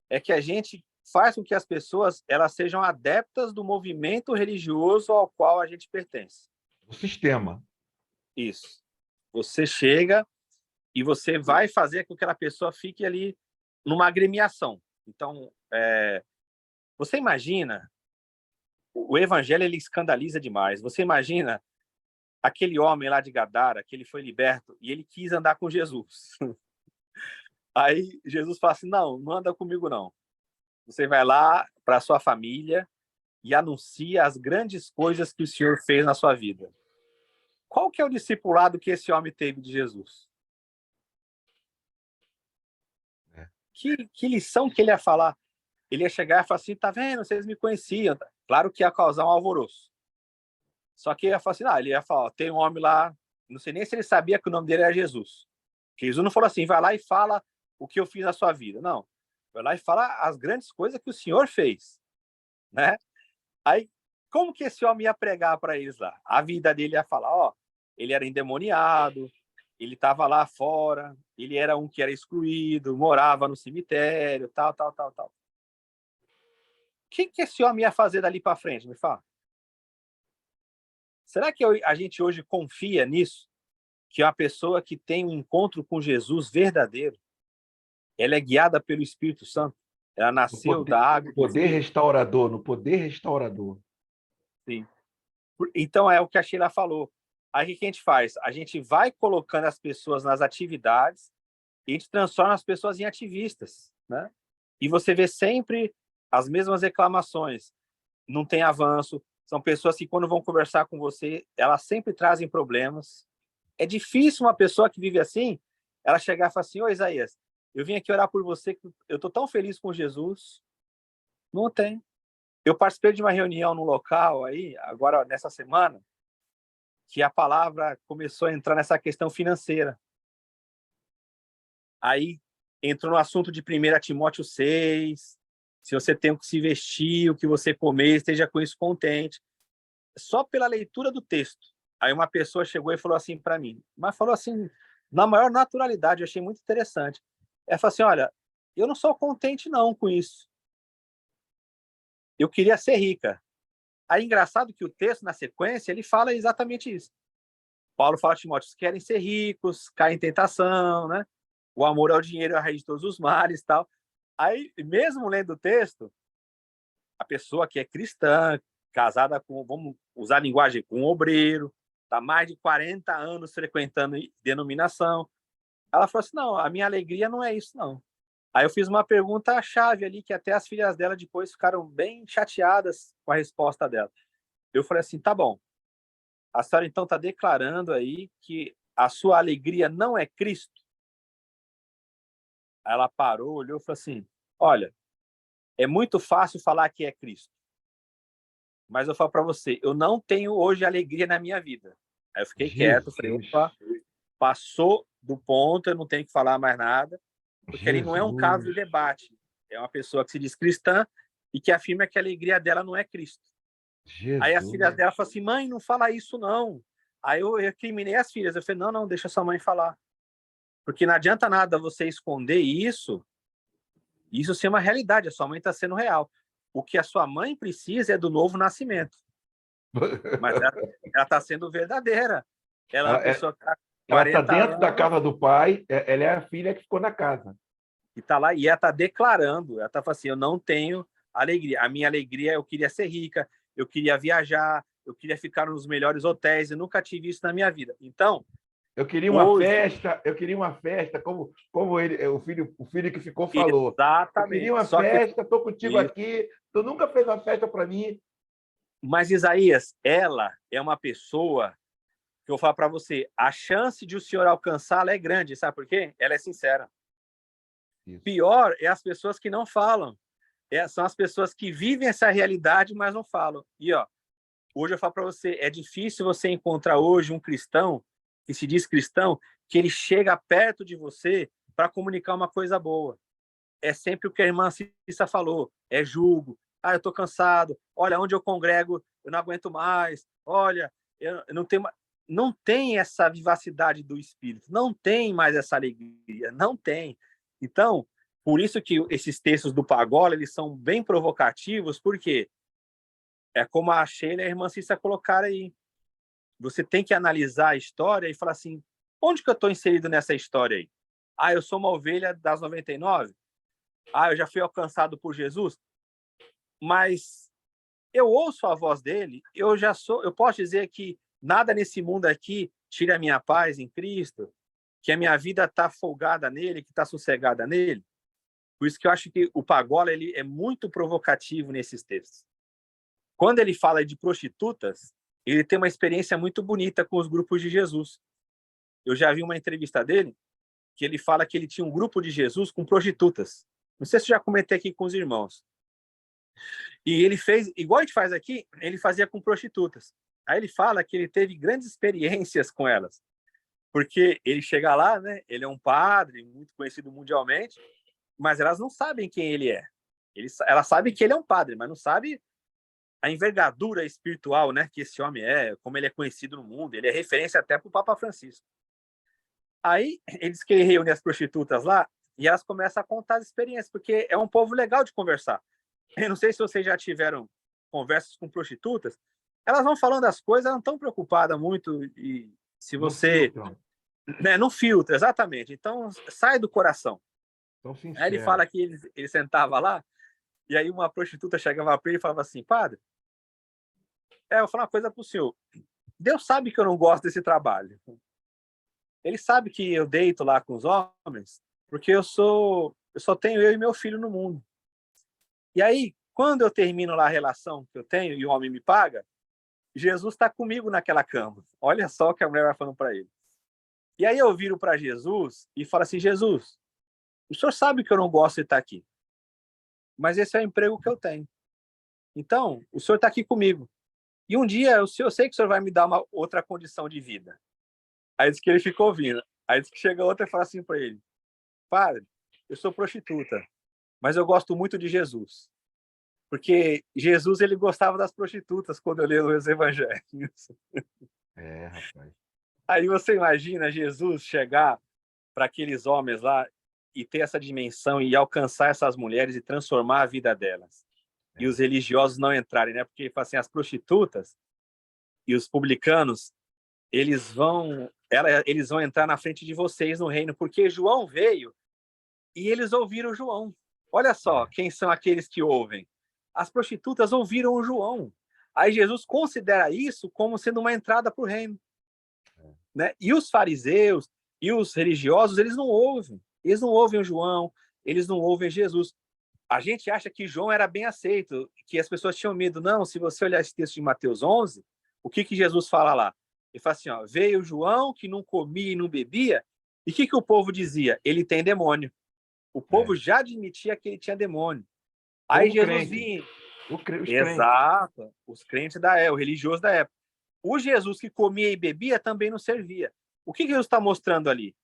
é que a gente faz com que as pessoas elas sejam adeptas do movimento religioso ao qual a gente pertence. O sistema. Isso. Você chega e você vai fazer com que aquela pessoa fique ali numa agremiação. Então, você imagina, o evangelho ele escandaliza demais. Você imagina aquele homem lá de Gadara, que ele foi liberto e ele quis andar com Jesus. Aí Jesus fala assim, não anda comigo não. Você vai lá para a sua família e anuncia as grandes coisas que o Senhor fez na sua vida. Qual que é o discipulado que esse homem teve de Jesus? Que lição que ele ia falar? Ele ia chegar e falar assim, tá vendo, vocês me conheciam. Claro que ia causar um alvoroço. Só que ele ia falar assim, ele ia falar, tem um homem lá, não sei nem se ele sabia que o nome dele era Jesus. Porque Jesus não falou assim, vai lá e fala o que eu fiz na sua vida. Não. Vai lá e fala as grandes coisas que o Senhor fez. Né? Aí, como que esse homem ia pregar para eles lá? A vida dele ia falar, ele era endemoniado, ele estava lá fora, ele era um que era excluído, morava no cemitério, tal. O que esse homem ia fazer dali para frente, me fala? Será que a gente hoje confia nisso? Que uma pessoa que tem um encontro com Jesus verdadeiro, ela é guiada pelo Espírito Santo, ela nasceu da água. No poder restaurador. Sim. Então, é o que a Sheila falou. Aí, o que a gente faz? A gente vai colocando as pessoas nas atividades e a gente transforma as pessoas em ativistas, né? E você vê sempre as mesmas reclamações. Não tem avanço. São pessoas que, quando vão conversar com você, elas sempre trazem problemas. É difícil uma pessoa que vive assim, ela chegar e falar assim, ô Isaías, eu vim aqui orar por você, que eu estou tão feliz com Jesus. Não tem. Eu participei de uma reunião no local aí, agora nessa semana, que a palavra começou a entrar nessa questão financeira. Aí entrou no assunto de 1 Timóteo 6, se você tem o que se vestir, o que você comer, esteja com isso contente. Só pela leitura do texto. Aí uma pessoa chegou e falou assim para mim, mas falou assim, na maior naturalidade, eu achei muito interessante. Ela falou assim, olha, eu não sou contente não com isso. Eu queria ser rica. Aí, engraçado que o texto, na sequência, ele fala exatamente isso. Paulo fala a Timóteo, querem ser ricos, caem em tentação, né? O amor ao dinheiro é a raiz de todos os males e tal. Aí, mesmo lendo o texto, a pessoa que é cristã, casada com, vamos usar a linguagem, com um obreiro, está mais de 40 anos frequentando denominação, ela falou assim, não, a minha alegria não é isso, não. Aí eu fiz uma pergunta-chave ali, que até as filhas dela depois ficaram bem chateadas com a resposta dela. Eu falei assim, tá bom, a senhora então está declarando aí que a sua alegria não é Cristo? Aí ela parou, olhou e falou assim, olha, é muito fácil falar que é Cristo, mas eu falo para você, eu não tenho hoje alegria na minha vida. Aí eu fiquei quieto, falei, opa, passou do ponto, eu não tenho que falar mais nada, porque ele não é um caso de debate. É uma pessoa que se diz cristã e que afirma que a alegria dela não é Cristo. Jesus. Aí as filhas dela falam assim, mãe, não fala isso não. Aí eu recriminei as filhas. Eu falei, não, deixa sua mãe falar. Porque não adianta nada você esconder isso ser uma realidade. A sua mãe está sendo real. O que a sua mãe precisa é do novo nascimento. Mas ela está sendo verdadeira. Ela é uma pessoa que está ela está dentro da casa do pai, ela é a filha que ficou na casa. E está lá, e ela está declarando, ela está falando assim, eu não tenho alegria. A minha alegria, eu queria ser rica, eu queria viajar, eu queria ficar nos melhores hotéis, eu nunca tive isso na minha vida. Então, eu queria uma festa, como ele, o filho que ficou falou. Exatamente. Eu queria uma festa, estou contigo aqui, tu nunca fez uma festa para mim. Mas, Isaías, ela é uma pessoa que eu vou falar para você, a chance de o senhor alcançá-la é grande, sabe por quê? Ela é sincera. Isso. Pior é as pessoas que não falam. São as pessoas que vivem essa realidade, mas não falam. E, Hoje eu falo para você, é difícil você encontrar hoje um cristão que se diz cristão, que ele chega perto de você para comunicar uma coisa boa. É sempre o que a irmã Cissa falou, é julgo. Ah, eu estou cansado. Olha, onde eu congrego, eu não aguento mais. Olha, eu não tenho... Não tem essa vivacidade do espírito, não tem mais essa alegria, não tem. Então, por isso que esses textos do Pagola, eles são bem provocativos, porque é como a Sheila e a irmã Cissa colocaram aí. Você tem que analisar a história e falar assim, onde que eu estou inserido nessa história aí? Ah, eu sou uma ovelha das 99? Ah, eu já fui alcançado por Jesus? Mas eu ouço a voz dele, eu posso dizer que nada nesse mundo aqui tira a minha paz em Cristo, que a minha vida está folgada nele, que está sossegada nele. Por isso que eu acho que o Pagola ele é muito provocativo nesses textos. Quando ele fala de prostitutas, ele tem uma experiência muito bonita com os grupos de Jesus. Eu já vi uma entrevista dele que ele fala que ele tinha um grupo de Jesus com prostitutas. Não sei se eu já comentei aqui com os irmãos. E ele fez, igual a gente faz aqui, ele fazia com prostitutas. Aí ele fala que ele teve grandes experiências com elas. Porque ele chega lá, né? Ele é um padre, muito conhecido mundialmente, mas elas não sabem quem ele é. Elas sabem que ele é um padre, mas não sabem a envergadura espiritual, né, que esse homem é, como ele é conhecido no mundo. Ele é referência até para o Papa Francisco. Aí eles que ele reúne as prostitutas lá e elas começam a contar as experiências, porque é um povo legal de conversar. Eu não sei se vocês já tiveram conversas com prostitutas. Elas vão falando as coisas, elas não estão preocupadas muito e se você... Não filtra, exatamente. Então, sai do coração. Aí ele fala que ele sentava lá e aí uma prostituta chegava para ele e falava assim, padre, eu vou falar uma coisa para o senhor. Deus sabe que eu não gosto desse trabalho. Ele sabe que eu deito lá com os homens porque eu só tenho eu e meu filho no mundo. E aí, quando eu termino lá a relação que eu tenho e o homem me paga, Jesus está comigo naquela cama. Olha só o que a mulher vai falando para ele. E aí eu viro para Jesus e falo assim, Jesus, o senhor sabe que eu não gosto de estar aqui, mas esse é o emprego que eu tenho. Então, o senhor está aqui comigo. E um dia eu sei que o senhor vai me dar uma outra condição de vida. Aí diz que ele ficou ouvindo. Aí diz que chega outra e fala assim para ele, padre, eu sou prostituta, mas eu gosto muito de Jesus. Porque Jesus ele gostava das prostitutas quando eu leio os evangelhos. Rapaz. Aí você imagina Jesus chegar para aqueles homens lá e ter essa dimensão e alcançar essas mulheres e transformar a vida delas. E os religiosos não entrarem, né? Porque assim, as prostitutas e os publicanos, eles vão entrar na frente de vocês no reino, porque João veio e eles ouviram João. Olha só, quem são aqueles que ouvem? As prostitutas ouviram o João. Aí Jesus considera isso como sendo uma entrada para o reino. Né? E os fariseus e os religiosos, eles não ouvem. Eles não ouvem o João, eles não ouvem Jesus. A gente acha que João era bem aceito, que as pessoas tinham medo. Não, se você olhar esse texto de Mateus 11, o que Jesus fala lá? Ele fala assim, ó, veio João que não comia e não bebia, e o que o povo dizia? Ele tem demônio. O povo já admitia que ele tinha demônio. Aí Jesus vinha... Exato, os crentes da época, o religioso da época. O Jesus que comia e bebia também não servia. O que Jesus está mostrando ali?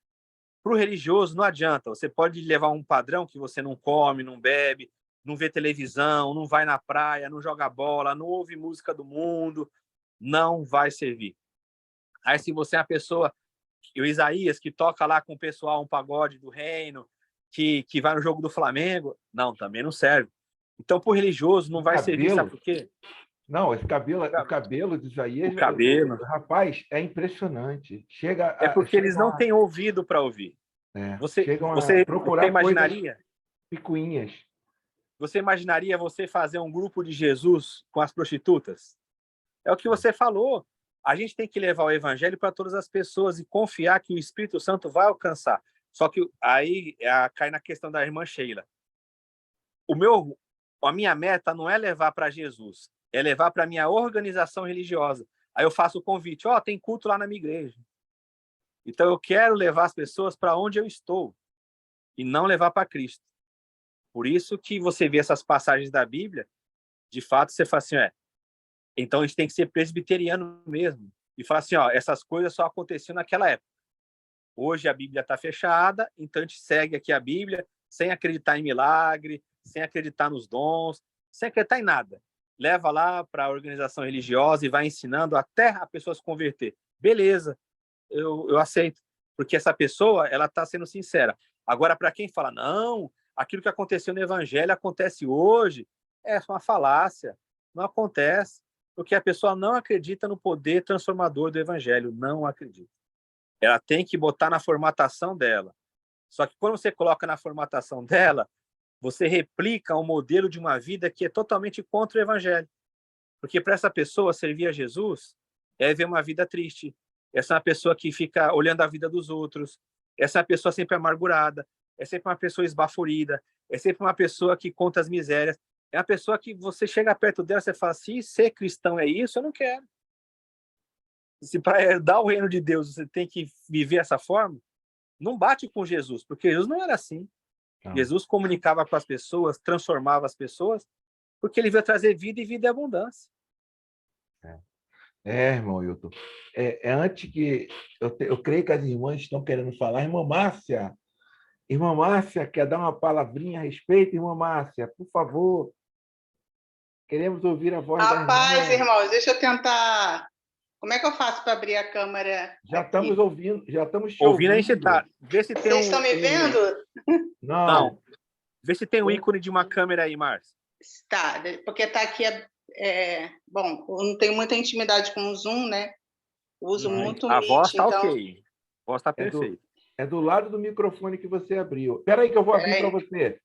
Para o religioso não adianta. Você pode levar um padrão que você não come, não bebe, não vê televisão, não vai na praia, não joga bola, não ouve música do mundo, não vai servir. Aí se você é uma pessoa, o Isaías, que toca lá com o pessoal um pagode do reino, que vai no jogo do Flamengo, não, também não serve. Então, para o religioso, não vai servir, sabe por quê? Não, esse cabelo, o cabelo de Isaías, o cabelo. Rapaz, é impressionante. É porque eles não têm ouvido para ouvir. Você imaginaria? Picuinhas. Você imaginaria você fazer um grupo de Jesus com as prostitutas? É o que você falou. A gente tem que levar o evangelho para todas as pessoas e confiar que o Espírito Santo vai alcançar. Só que aí cai na questão da irmã Sheila. A minha meta não é levar para Jesus, é levar para a minha organização religiosa. Aí eu faço o convite, tem culto lá na minha igreja. Então eu quero levar as pessoas para onde eu estou e não levar para Cristo. Por isso que você vê essas passagens da Bíblia, de fato você fala assim, Então, a gente tem que ser presbiteriano mesmo. E falar assim, ó, essas coisas só aconteciam naquela época. Hoje a Bíblia está fechada, então a gente segue aqui a Bíblia sem acreditar em milagre, sem acreditar nos dons, sem acreditar em nada. Leva lá para a organização religiosa e vai ensinando até a pessoa se converter. Beleza, eu aceito, porque essa pessoa ela está sendo sincera. Agora, para quem fala, não, aquilo que aconteceu no Evangelho acontece hoje, é uma falácia, não acontece, porque a pessoa não acredita no poder transformador do Evangelho, não acredita. Ela tem que botar na formatação dela. Só que quando você coloca na formatação dela, você replica um modelo de uma vida que é totalmente contra o Evangelho. Porque para essa pessoa, servir a Jesus é ver uma vida triste. Essa é uma pessoa que fica olhando a vida dos outros. Essa é uma pessoa sempre amargurada. É sempre uma pessoa esbaforida. É sempre uma pessoa que conta as misérias. É uma pessoa que você chega perto dela e você fala, se ser cristão é isso, eu não quero. Se para herdar o reino de Deus você tem que viver essa forma, não bate com Jesus, porque Jesus não era assim. Não. Jesus comunicava com as pessoas, transformava as pessoas, porque ele veio trazer vida e vida e abundância. Irmão Wilton. Antes que... Eu creio que as irmãs estão querendo falar. Irmã Márcia, quer dar uma palavrinha a respeito? Irmã Márcia, por favor. Queremos ouvir a voz da irmã. Rapaz, irmãos, deixa eu tentar... Como é que eu faço para abrir a câmera? Já aqui? Estamos ouvindo, já estamos te ouvindo. A gente tá. Vê se tem Vocês estão me vendo? Não. Vê se tem um ícone de uma câmera aí, Márcia. Tá, porque tá aqui... Bom, eu não tenho muita intimidade com o Zoom, né? Eu uso muito o a Meet, voz tá então... ok. A voz tá perfeita. É do lado do microfone que você abriu. Espera aí que eu vou abrir para você.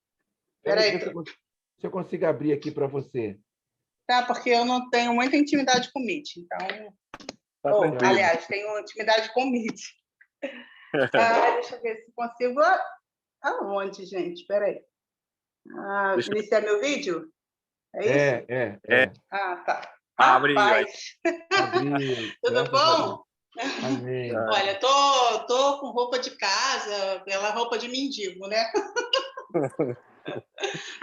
Espera aí. Se eu consigo abrir aqui para você. Tá, porque eu não tenho muita intimidade com o Meet, então... aliás, tenho intimidade com o Meet. Deixa eu ver se consigo... Aonde, gente? Espera aí. Iniciar meu vídeo? É isso? Tá. Abriu. Tudo bom? Amém. Olha, tô com roupa de casa, aquela roupa de mendigo, né?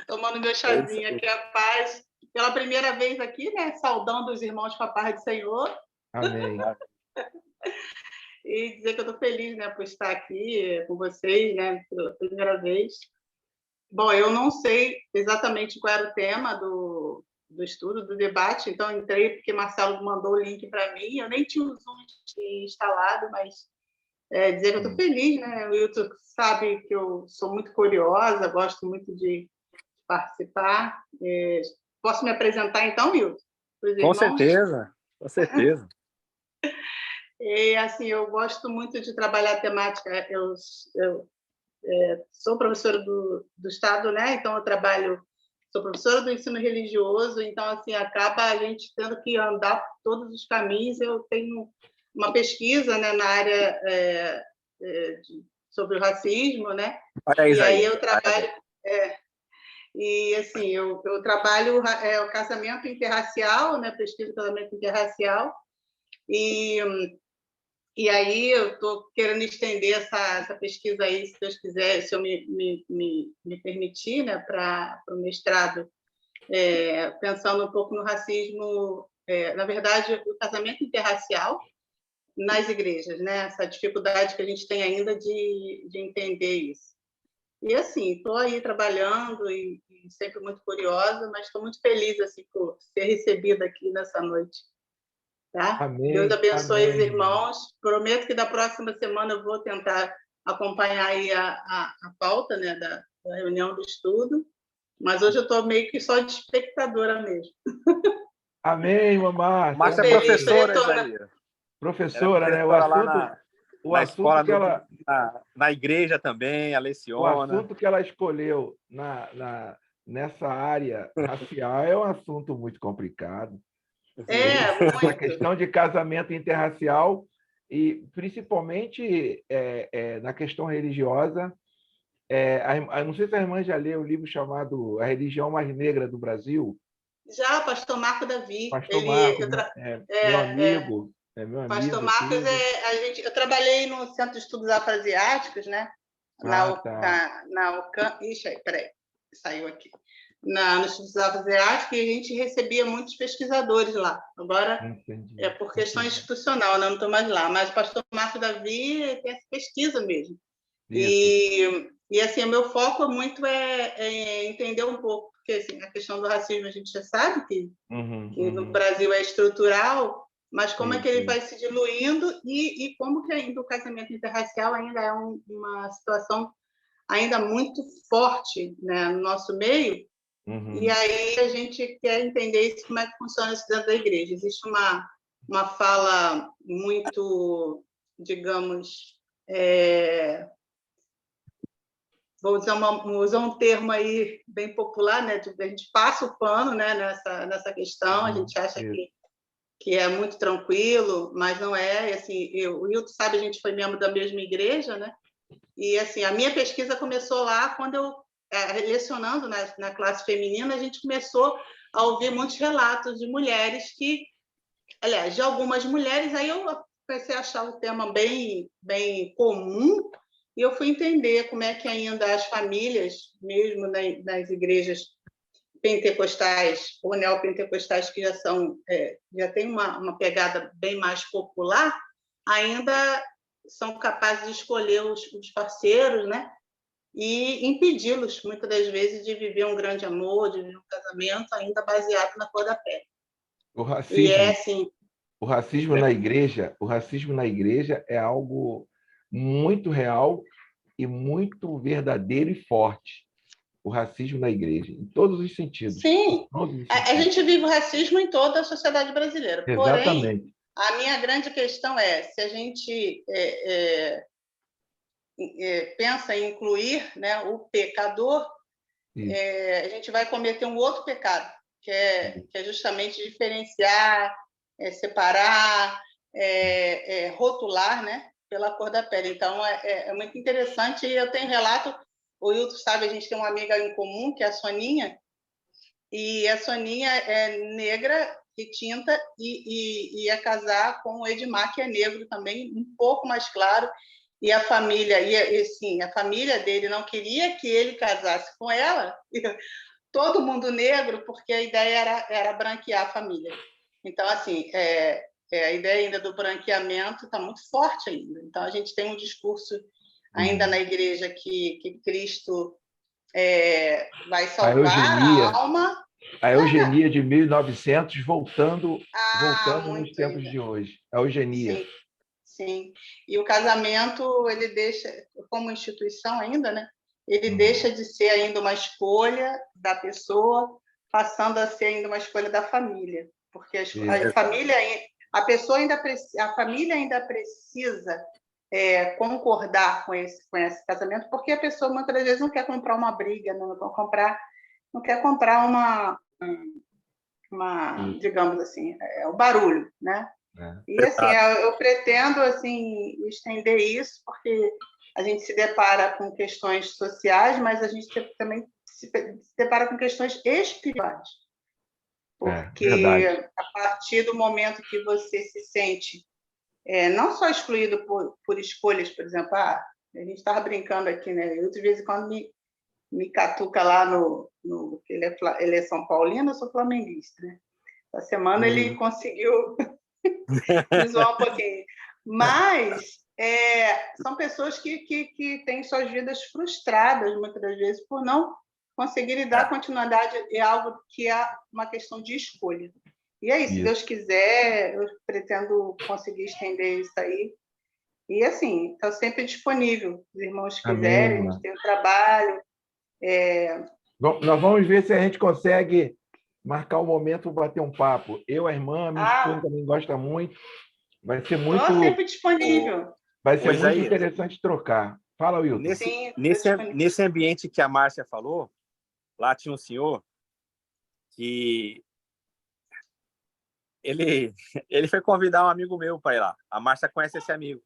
Tomando meu chazinho aqui, a paz. Pela primeira vez aqui, né? Saudando os irmãos com a paz do Senhor. Amém. E dizer que eu estou feliz, né, por estar aqui com vocês, né, pela primeira vez. Bom, eu não sei exatamente qual era o tema do estudo, do debate, então entrei porque Marcelo mandou o link para mim. Eu nem tinha o Zoom instalado, mas dizer que eu estou feliz, né? O Wilton sabe que eu sou muito curiosa, gosto muito de participar. Posso me apresentar, então, Wilton? Com certeza, com certeza. E, assim, eu gosto muito de trabalhar a temática. Eu sou professora do Estado, né? Então, sou professora do ensino religioso, então, assim, acaba a gente tendo que andar por todos os caminhos. Eu tenho uma pesquisa, né, na área sobre o racismo, né? E aí eu trabalho... E, assim, eu trabalho o casamento interracial, né? Pesquisa do casamento interracial. E aí eu estou querendo estender essa pesquisa aí, se Deus quiser, se eu me permitir, né, para o mestrado, pensando um pouco no racismo, na verdade, o casamento interracial nas igrejas, né? Essa dificuldade que a gente tem ainda de entender isso. E, assim, estou aí trabalhando e sempre muito curiosa, mas estou muito feliz assim, por ser recebida aqui nessa noite. Tá? Amém, Deus abençoe amém. os irmãos. Prometo que da próxima semana eu vou tentar acompanhar aí a pauta, né, da reunião do estudo, mas hoje eu estou meio que só de espectadora mesmo. Amém, mamãe. Márcia é professora, Professora, né? O assunto que ela... Na igreja também, ela leciona. O assunto que ela escolheu nessa área racial é um assunto muito complicado. Muito. A questão de casamento interracial e, principalmente, na questão religiosa. Não sei se a irmã já leu o livro chamado A Religião Mais Negra do Brasil. Já, pastor Marco Davi. Pastor Marcos, meu amigo. Pastor Marcos, eu trabalhei no Centro de Estudos Afroasiáticos, né? Na UCAM. Ixi, peraí, saiu aqui. no Instituto Asiático, e a gente recebia muitos pesquisadores lá. Agora, Entendi. é por questão institucional, né? Não estou mais lá, mas o pastor Marco Davi tem essa pesquisa mesmo. E assim, o meu foco muito é entender um pouco, porque assim, a questão do racismo a gente já sabe que no Brasil é estrutural, mas como é que ele vai se diluindo e como que ainda o casamento interracial ainda é uma situação ainda muito forte, né, no nosso meio. E aí a gente quer entender isso, como é que funciona isso dentro da igreja. Existe uma fala muito, digamos, vou usar um termo aí bem popular, né? A gente passa o pano, né, nessa questão, a gente acha que é muito tranquilo, mas não é. E, assim, o Hilton sabe, a gente foi membro da mesma igreja, né? E assim, a minha pesquisa começou lá quando eu, lecionando na classe feminina, a gente começou a ouvir muitos relatos de mulheres que, aliás, de algumas mulheres, aí eu comecei a achar o tema bem, bem comum, e eu fui entender como é que ainda as famílias, mesmo nas igrejas pentecostais ou neopentecostais, que já tem uma pegada bem mais popular, ainda são capazes de escolher os parceiros, né? E impedi-los, muitas das vezes, de viver um grande amor, de viver um casamento ainda baseado na cor da pele. O racismo, e é assim... o racismo na igreja é algo muito real e muito verdadeiro e forte. O racismo na igreja, em todos os sentidos. Sim, Todos os a gente vive o racismo em toda a sociedade brasileira. Exatamente. Porém, a minha grande questão é, se a gente pensa em incluir, né, o pecador, a gente vai cometer um outro pecado, que é justamente diferenciar, separar, rotular, né, pela cor da pele. Então, é muito interessante, e eu tenho relato, o Hilton sabe, a gente tem uma amiga em comum, que é a Soninha, e a Soninha é negra, retinta, e ia casar com o Edmar, que é negro também, um pouco mais claro, e a família, sim, a família dele não queria que ele casasse com ela, todo mundo negro, porque a ideia era branquear a família. Então, assim, a ideia ainda do branqueamento está muito forte ainda. Então, a gente tem um discurso ainda na igreja que Cristo vai salvar a alma. A eugenia de 1900 voltando nos tempos ainda. de hoje. A eugenia. Sim, sim. E o casamento, ele deixa, como instituição ainda, né? Ele deixa de ser ainda uma escolha da pessoa, passando a ser ainda uma escolha da família. Porque a família, a família ainda precisa concordar com esse casamento, porque a pessoa muitas vezes não quer comprar uma briga, não quer comprar uma digamos assim, o barulho, né? E assim, eu pretendo assim estender isso, porque a gente se depara com questões sociais, mas a gente também se depara com questões espirituais. Porque a partir do momento que você se sente não só excluído por escolhas, por exemplo, a gente estava brincando aqui, né? Eu, de vez em quando, me catuca lá ele é São Paulino, eu sou flamenguista, né? Essa semana ele conseguiu me zoar um pouquinho. Mas são pessoas que têm suas vidas frustradas, muitas das vezes, por não conseguirem dar continuidade a algo que é uma questão de escolha. E é isso, se Deus quiser, eu pretendo conseguir estender isso aí. E, assim, estou sempre disponível. Os irmãos quiserem, a gente tem o trabalho. Nós vamos ver se a gente consegue marcar um momento para bater um papo. Eu, a irmã, minha esposa também gosta muito. Vai ser muito... Estou sempre disponível. Vai ser muito interessante trocar. Fala, Wilton. Nesse ambiente que a Márcia falou, lá tinha um senhor que ele foi convidar um amigo meu para ir lá. A Márcia conhece esse amigo.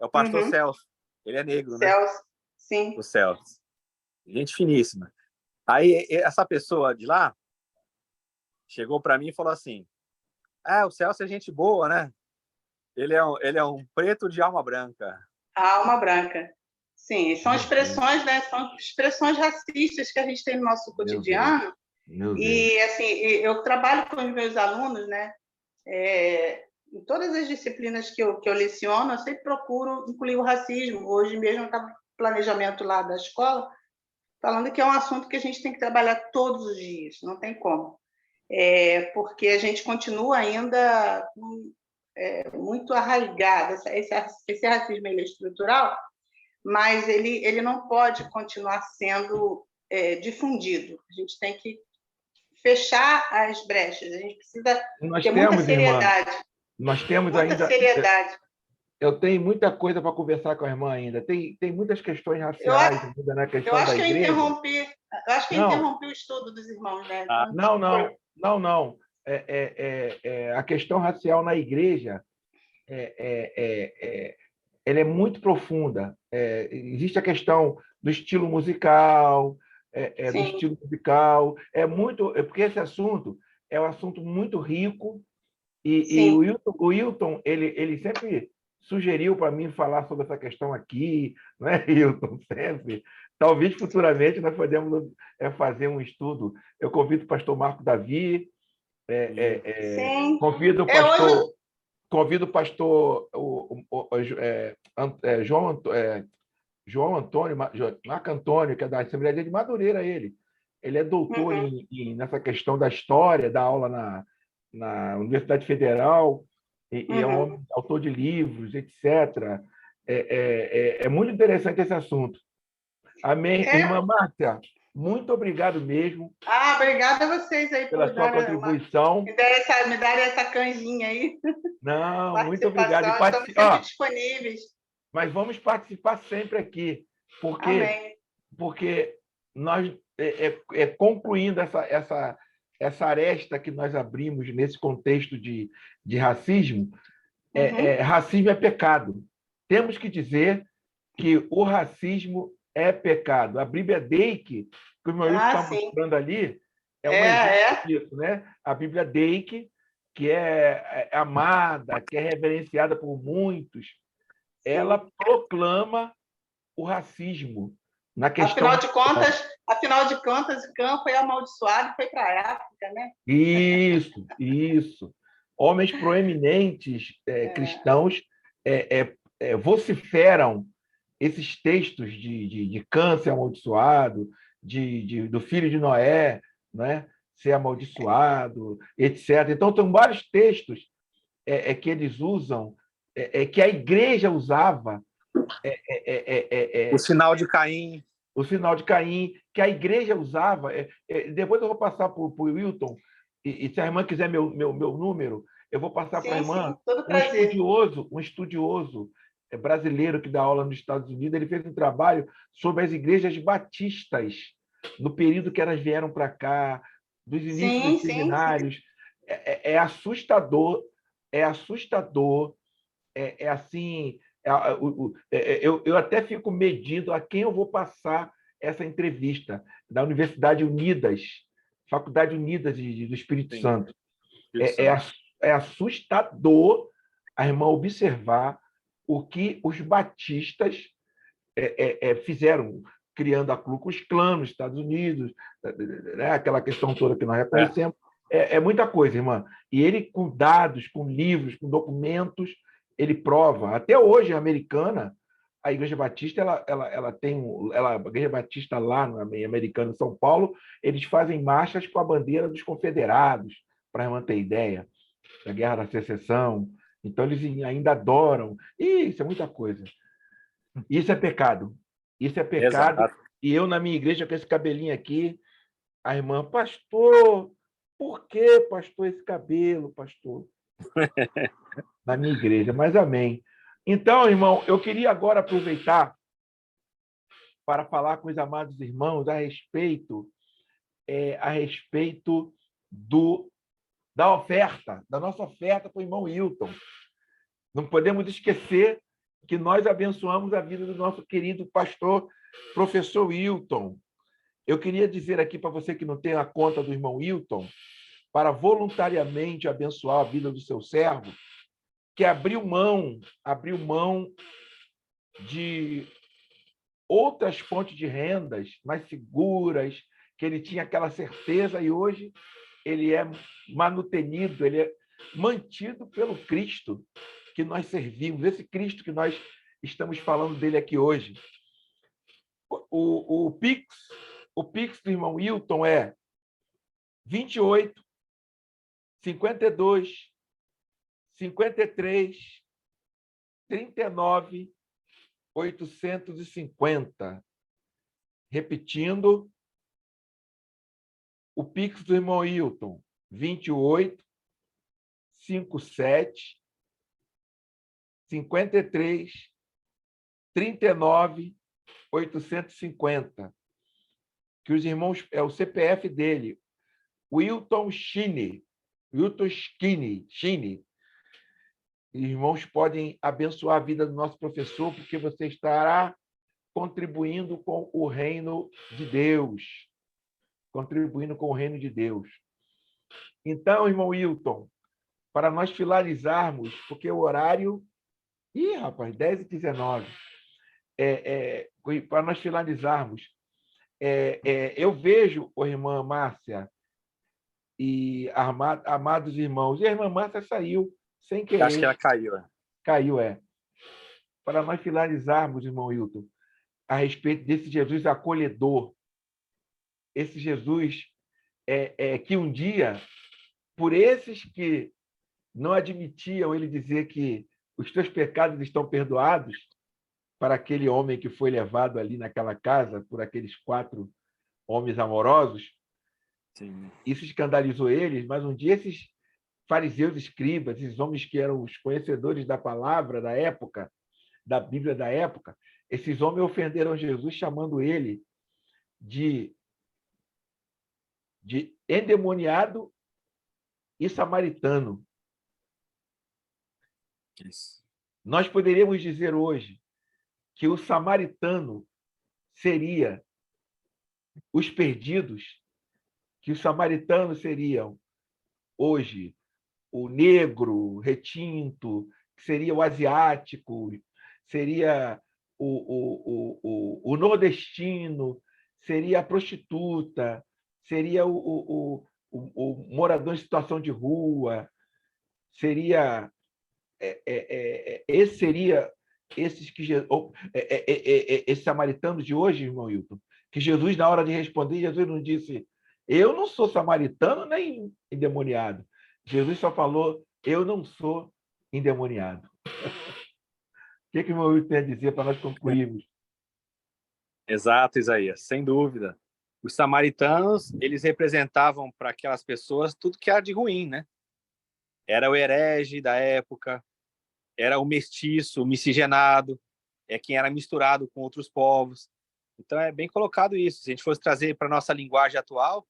É o pastor Celso. Ele é negro, né? Celso, sim. O Celso. Gente finíssima. Aí, essa pessoa de lá chegou para mim e falou assim, o Celso é gente boa, né? Ele é um preto de alma branca. Alma branca. Sim, são expressões, né? São expressões racistas que a gente tem no nosso cotidiano Meu Deus. E, assim, eu trabalho com os meus alunos, né? Em todas as disciplinas que eu leciono, eu sempre procuro incluir o racismo. Hoje mesmo eu estava no planejamento lá da escola, falando que é um assunto que a gente tem que trabalhar todos os dias, não tem como. Porque a gente continua ainda muito arraigado. Esse racismo ele é estrutural, mas ele não pode continuar sendo difundido. A gente tem que fechar as brechas, a gente precisa Nós ter muita temos, irmã, seriedade. nós temos Muita ainda. seriedade. Eu tenho muita coisa para conversar com a irmã ainda. Tem muitas questões Eu, raciais ainda na eu questão acho da que igreja. eu acho que eu Não, interrompi o estudo dos irmãos, né? não. A questão racial na igreja ela é muito profunda. Existe a questão do estilo musical, Sim, porque esse assunto é um assunto muito rico e sim. O Wilton ele sempre sugeriu para mim falar sobre essa questão aqui, não é, Wilton? Sempre. Talvez futuramente nós podemos fazer um estudo. Eu convido o pastor Marco Davi, Sim. convido o Hoje, pastor, convido o pastor João Antônio, Marco Antônio, que é da Assembleia de Madureira, ele é doutor uhum, nessa questão da história, dá aula na Universidade Federal, e é um uhum. homem autor de livros, etc. É muito interessante esse assunto. Amém. Irmã Márcia, muito obrigado mesmo Obrigada a vocês aí pela por sua contribuição. me darem essa canjinha aí, Não, muito obrigado. participação. Estamos sempre disponíveis. Mas vamos participar sempre aqui, porque Amém. nós concluindo essa aresta que nós abrimos nesse contexto de racismo, racismo é pecado. Temos que dizer que o racismo é pecado. A Bíblia Deike, que o meu livro está Sim. mostrando ali, é um exemplo disso, né? A Bíblia Deike, que é amada, que é reverenciada por muitos, ela proclama o racismo na questão. Afinal de contas, o Cã foi amaldiçoado e foi para a África, né? Isso. Homens proeminentes cristãos vociferam esses textos de Cã ser amaldiçoado, do filho de Noé, né, ser amaldiçoado, etc. Então, tem vários textos que eles usam, que a igreja usava. O sinal de Caim. O sinal de Caim, que a igreja usava. Depois eu vou passar para o Wilton, e se a irmã quiser meu número, eu vou passar para a irmã todo prazer. um estudioso brasileiro que dá aula nos Estados Unidos. Ele fez um trabalho sobre as igrejas batistas, no período que elas vieram para cá, dos inícios dos seminários. É assustador, assim. Eu até fico medido a quem eu vou passar essa entrevista, da Universidade Unidas, Faculdade Unidas do Espírito Santo. É assustador a irmã observar o que os batistas fizeram, criando a Ku Klux Klan nos Estados Unidos, né? Aquela questão toda que nós reconhecemos. É muita coisa, irmã. E ele, com dados, com livros, com documentos, ele prova. Até hoje, a americana, a Igreja Batista, a Igreja Batista lá na Americana, em São Paulo, eles fazem marchas com a bandeira dos confederados, para manter ideia, da Guerra da Secessão. Então, eles ainda adoram. Isso é muita coisa. Isso é pecado. Isso é pecado. Exato. E eu, na minha igreja, com esse cabelinho aqui, a irmã, pastor, por que, pastor, esse cabelo, pastor? Na minha igreja, mas amém. Então, irmão, eu queria agora aproveitar para falar com os amados irmãos a respeito da oferta, da nossa oferta para o irmão Wilton. Não podemos esquecer que nós abençoamos a vida do nosso querido pastor, professor Wilton. Eu queria dizer aqui para você que não tem a conta do irmão Wilton, para voluntariamente abençoar a vida do seu servo, que abriu mão de outras fontes de rendas mais seguras, que ele tinha aquela certeza, e hoje ele é manutenido, ele é mantido pelo Cristo que nós servimos, esse Cristo que nós estamos falando dele aqui hoje. O Pix do irmão Wilton é 28 52 53 39 850. Repetindo, o Pix do irmão Wilton, 28 57 53 39 850. Que os irmãos, é o CPF dele, Wilton Schine. Irmãos podem abençoar a vida do nosso professor, porque você estará contribuindo com o reino de Deus. Contribuindo com o reino de Deus. Então, irmão Wilton, para nós finalizarmos, porque o horário... Ih, rapaz, 10h19. Para nós finalizarmos, eu vejo, a irmã Márcia e amados irmãos, e a irmã Márcia saiu sem querer. Acho que ela caiu. Caiu, Para nós finalizarmos, irmão Wilton, a respeito desse Jesus acolhedor, esse Jesus que um dia, por esses que não admitiam ele dizer que os teus pecados estão perdoados, para aquele homem que foi levado ali naquela casa por aqueles 4 homens amorosos, Sim. Isso escandalizou eles, mas um dia esses fariseus escribas, esses homens que eram os conhecedores da palavra da época, da Bíblia da época, esses homens ofenderam Jesus chamando ele de endemoniado e samaritano. Isso. Nós poderíamos dizer hoje que o samaritano seria os perdidos, que os samaritanos seriam hoje o negro retinto, seria o asiático, seria o nordestino, seria a prostituta, seria o morador em situação de rua, seria esses samaritanos de hoje, irmão Hilton, que Jesus, na hora de responder, Jesus não disse: eu não sou samaritano nem endemoniado. Jesus só falou: eu não sou endemoniado. O que o irmão Hilton tem a dizer para nós concluirmos? Exato, Isaías, sem dúvida. Os samaritanos, eles representavam para aquelas pessoas tudo que era de ruim, né? Era o herege da época, era o mestiço, o miscigenado, quem era misturado com outros povos. Então, é bem colocado isso. Se a gente fosse trazer para a nossa linguagem atual,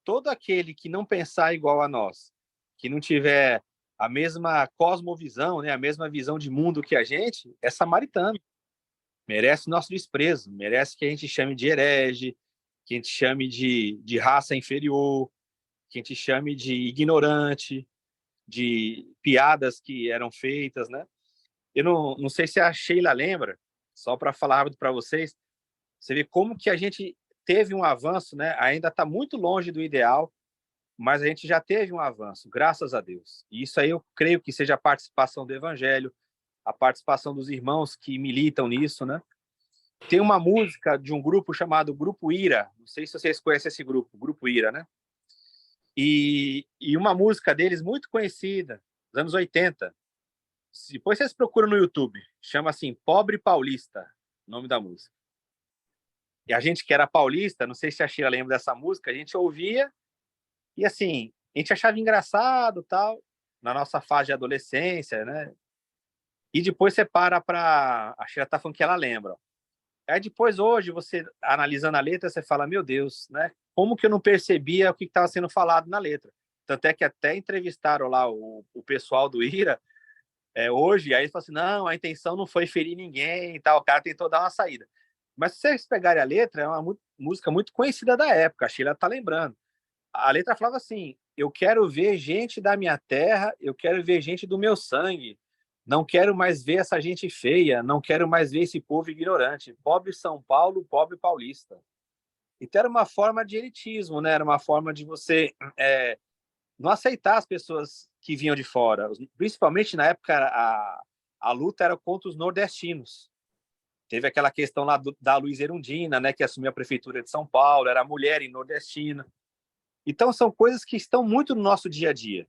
todo aquele que não pensar igual a nós, que não tiver a mesma cosmovisão, né, a mesma visão de mundo que a gente, é samaritano. Merece nosso desprezo, merece que a gente chame de herege, que a gente chame de raça inferior, que a gente chame de ignorante, de piadas que eram feitas, né? Eu não sei se a Sheila lembra, só para falar rápido para vocês, você vê como que a gente teve um avanço, né? Ainda está muito longe do ideal, mas a gente já teve um avanço, graças a Deus. E isso aí eu creio que seja a participação do Evangelho, a participação dos irmãos que militam nisso, né? Tem uma música de um grupo chamado Grupo Ira, não sei se vocês conhecem esse grupo, Grupo Ira, né? E uma música deles muito conhecida, dos anos 80. Depois vocês procuram no YouTube, chama assim Pobre Paulista, o nome da música. E a gente que era paulista, não sei se a Sheila lembra dessa música, a gente ouvia e assim, a gente achava engraçado, tal, na nossa fase de adolescência, né? E depois você para a Sheila tá falando que ela lembra. Aí depois, hoje, você analisando a letra, você fala: meu Deus, né? Como que eu não percebia o que estava sendo falado na letra? Tanto é que até entrevistaram lá o pessoal do IRA hoje, e aí eles falam assim: não, a intenção não foi ferir ninguém e tal, o cara tentou dar uma saída. Mas se vocês pegarem a letra, é uma música muito conhecida da época, a Sheila tá lembrando. A letra falava assim: eu quero ver gente da minha terra, eu quero ver gente do meu sangue, não quero mais ver essa gente feia, não quero mais ver esse povo ignorante. Pobre São Paulo, pobre paulista. Então era uma forma de elitismo, né? Era uma forma de você não aceitar as pessoas que vinham de fora. Principalmente na época, a luta era contra os nordestinos. Teve aquela questão lá da Luiza Erundina, né, que assumiu a prefeitura de São Paulo, era mulher e nordestina. Então são coisas que estão muito no nosso dia a dia,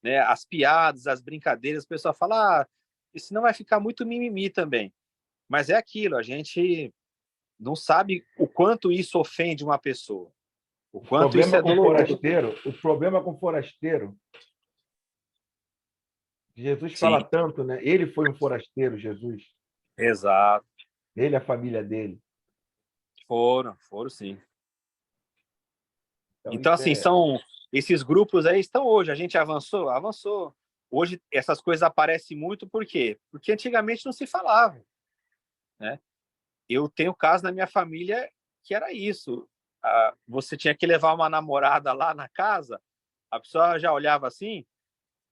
né? As piadas, as brincadeiras, o pessoal fala, isso não vai ficar muito mimimi também. Mas é aquilo, a gente não sabe o quanto isso ofende uma pessoa, o quanto isso é doloroso. O problema com forasteiro, Jesus Sim, fala tanto, né? Ele foi um forasteiro, Jesus. exato. Ele e a família dele. Foram sim. Então, isso assim, são esses grupos aí estão hoje. A gente avançou. Hoje essas coisas aparecem muito, por quê? Porque antigamente não se falava, né? Eu tenho caso na minha família que era isso. Você tinha que levar uma namorada lá na casa, a pessoa já olhava assim,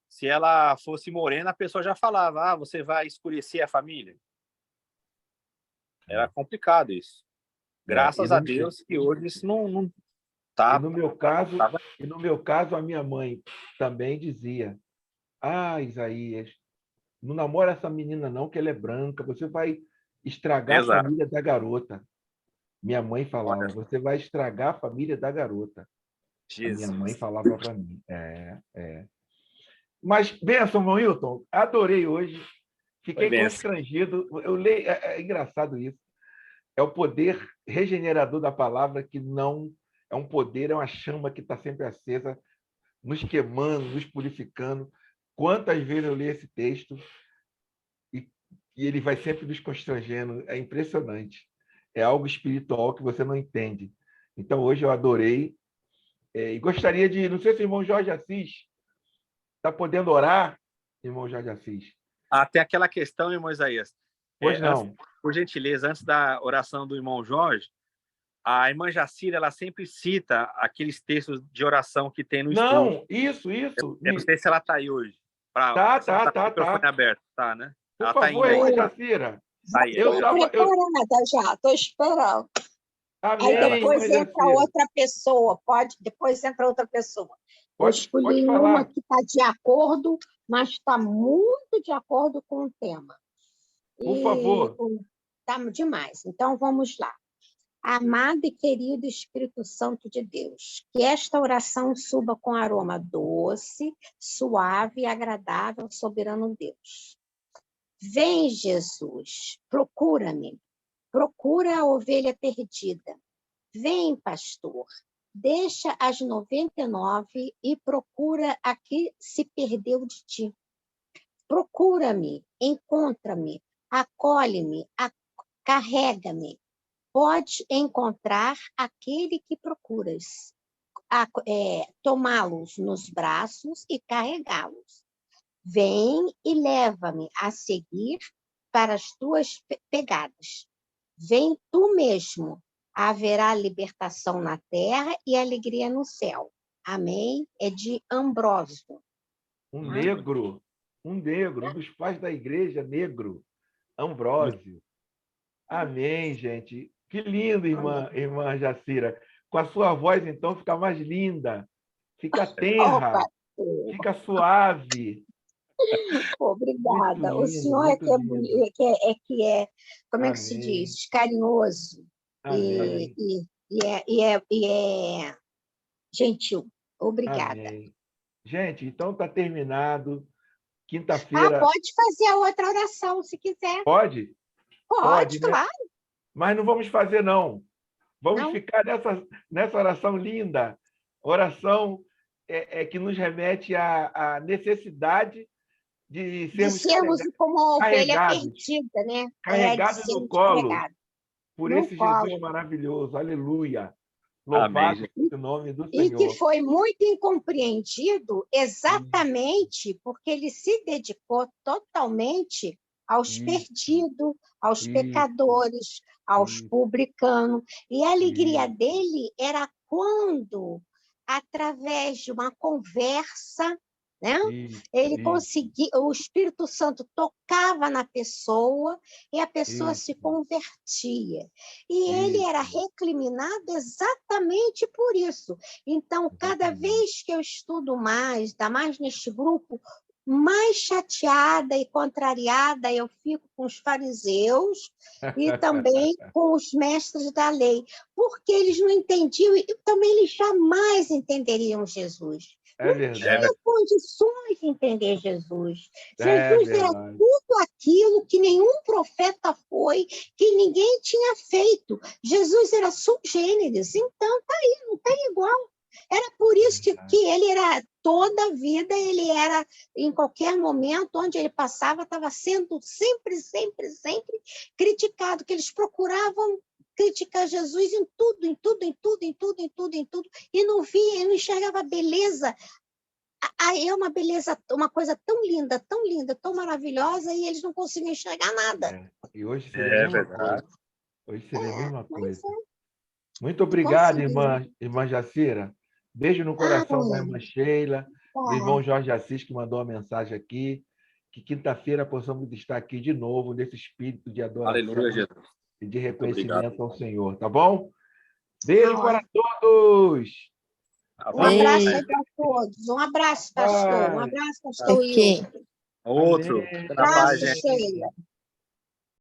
se ela fosse morena, a pessoa já falava, você vai escurecer a família. Era complicado isso. Graças a Deus que hoje isso não tá. E no meu caso, a minha mãe também dizia: Isaías, não namora essa menina não, que ela é branca, você vai estragar a família da garota. Minha mãe falava: você vai estragar a família da garota. Jesus. A minha mãe falava para mim. Mas, benção, Wilton, adorei hoje. Fiquei constrangido. Eu leio, é engraçado isso. É o poder regenerador da palavra, que não é um poder, é uma chama que está sempre acesa, nos queimando, nos purificando. Quantas vezes eu leio esse texto e ele vai sempre nos constrangendo. É impressionante. É algo espiritual que você não entende. Então, hoje eu adorei. E gostaria de... Não sei se o irmão Jorge Assis está podendo orar, irmão Jorge Assis. Tem aquela questão, irmão Isaías. Pois não. Por gentileza, antes da oração do irmão Jorge, a irmã Jacira, ela sempre cita aqueles textos de oração que tem no estudo. Não, isso. Eu não sei se ela está aí hoje. Tá. Com o microfone aberto, tá, né? Por ela favor, tá irmã Jacira. Estou preparada já, estou esperando. Amém, aí depois entra outra pessoa, depois entra outra pessoa. Eu escolhi uma que está de acordo, mas está muito de acordo com o tema. Por favor. Está demais. Então, vamos lá. Amado e querido Espírito Santo de Deus, que esta oração suba com aroma doce, suave e agradável, soberano Deus. Vem, Jesus, procura-me, procura a ovelha perdida. Vem, pastor, deixa as 99 e procura a que se perdeu de ti. Procura-me, encontra-me, acolhe-me, carrega-me. Pode encontrar aquele que procuras, tomá-los nos braços e carregá-los. Vem e leva-me a seguir para as tuas pegadas. Vem tu mesmo, haverá libertação na terra e alegria no céu. Amém? É de Ambrósio. Um negro, um dos pais da igreja, negro, Ambrósio. Amém, gente. Que lindo, irmã Jacira. Com a sua voz, então, fica mais linda, fica tenra, fica suave. Obrigada. O senhor é que é, como é que se diz? Carinhoso e é gentil. Obrigada. Amém. Gente, então está terminado. Quinta-feira. Pode fazer a outra oração, se quiser. Pode? Pode, né? claro. Mas não vamos fazer, não. Vamos ficar nessa oração linda. Oração que nos remete à necessidade de sermos como uma ovelha perdida, né? Carregados no colo por esse Jesus maravilhoso. Aleluia. Louvado seja o nome do Senhor. E que foi muito incompreendido exatamente porque ele se dedicou totalmente aos perdidos, aos pecadores, aos publicanos. E a alegria dele era quando, através de uma conversa, né? Isso, Ele isso, conseguia, o Espírito Santo tocava na pessoa e a pessoa se isso, convertia. E ele isso, era recriminado exatamente por isso. Então, cada exatamente. vez que eu estudo mais, ainda mais neste grupo, mais chateada e contrariada eu fico com os fariseus e também com os mestres da lei, porque eles não entendiam e também eles jamais entenderiam Jesus. É Não verdade, tinha condições de entender Jesus. é Jesus era verdade. tudo aquilo que nenhum profeta foi, que ninguém tinha feito. Jesus era sub generis, então tá aí, não tem igual. Era por isso que ele era, toda a vida, ele era, em qualquer momento, onde ele passava, estava sendo sempre, sempre, sempre criticado, que eles procuravam criticar Jesus em tudo, em tudo, em tudo, em tudo, em tudo, em tudo, e não via, não enxergava beleza. Aí é uma beleza, uma coisa tão linda, tão maravilhosa, e eles não conseguiam enxergar nada. É. E hoje seria a É mesma verdade. coisa. Hoje seria a mesma Mas coisa. Muito não obrigado, conseguiam. irmã Jacira. Beijo no coração da irmã Sheila, do Tá. irmão Jorge Assis, que mandou uma mensagem aqui. Que quinta-feira possamos estar aqui de novo, nesse espírito de adoração Aleluia, Jesus. e de Muito obrigado. reconhecimento ao Senhor, tá bom? Beijo Tá. para todos! Um abraço Amém. aí para todos. Um abraço, pastor. Um Paz. abraço, pastor Ok. Hilton. Outro. Amém. Fica na paz, Abraço, gente. Sheila.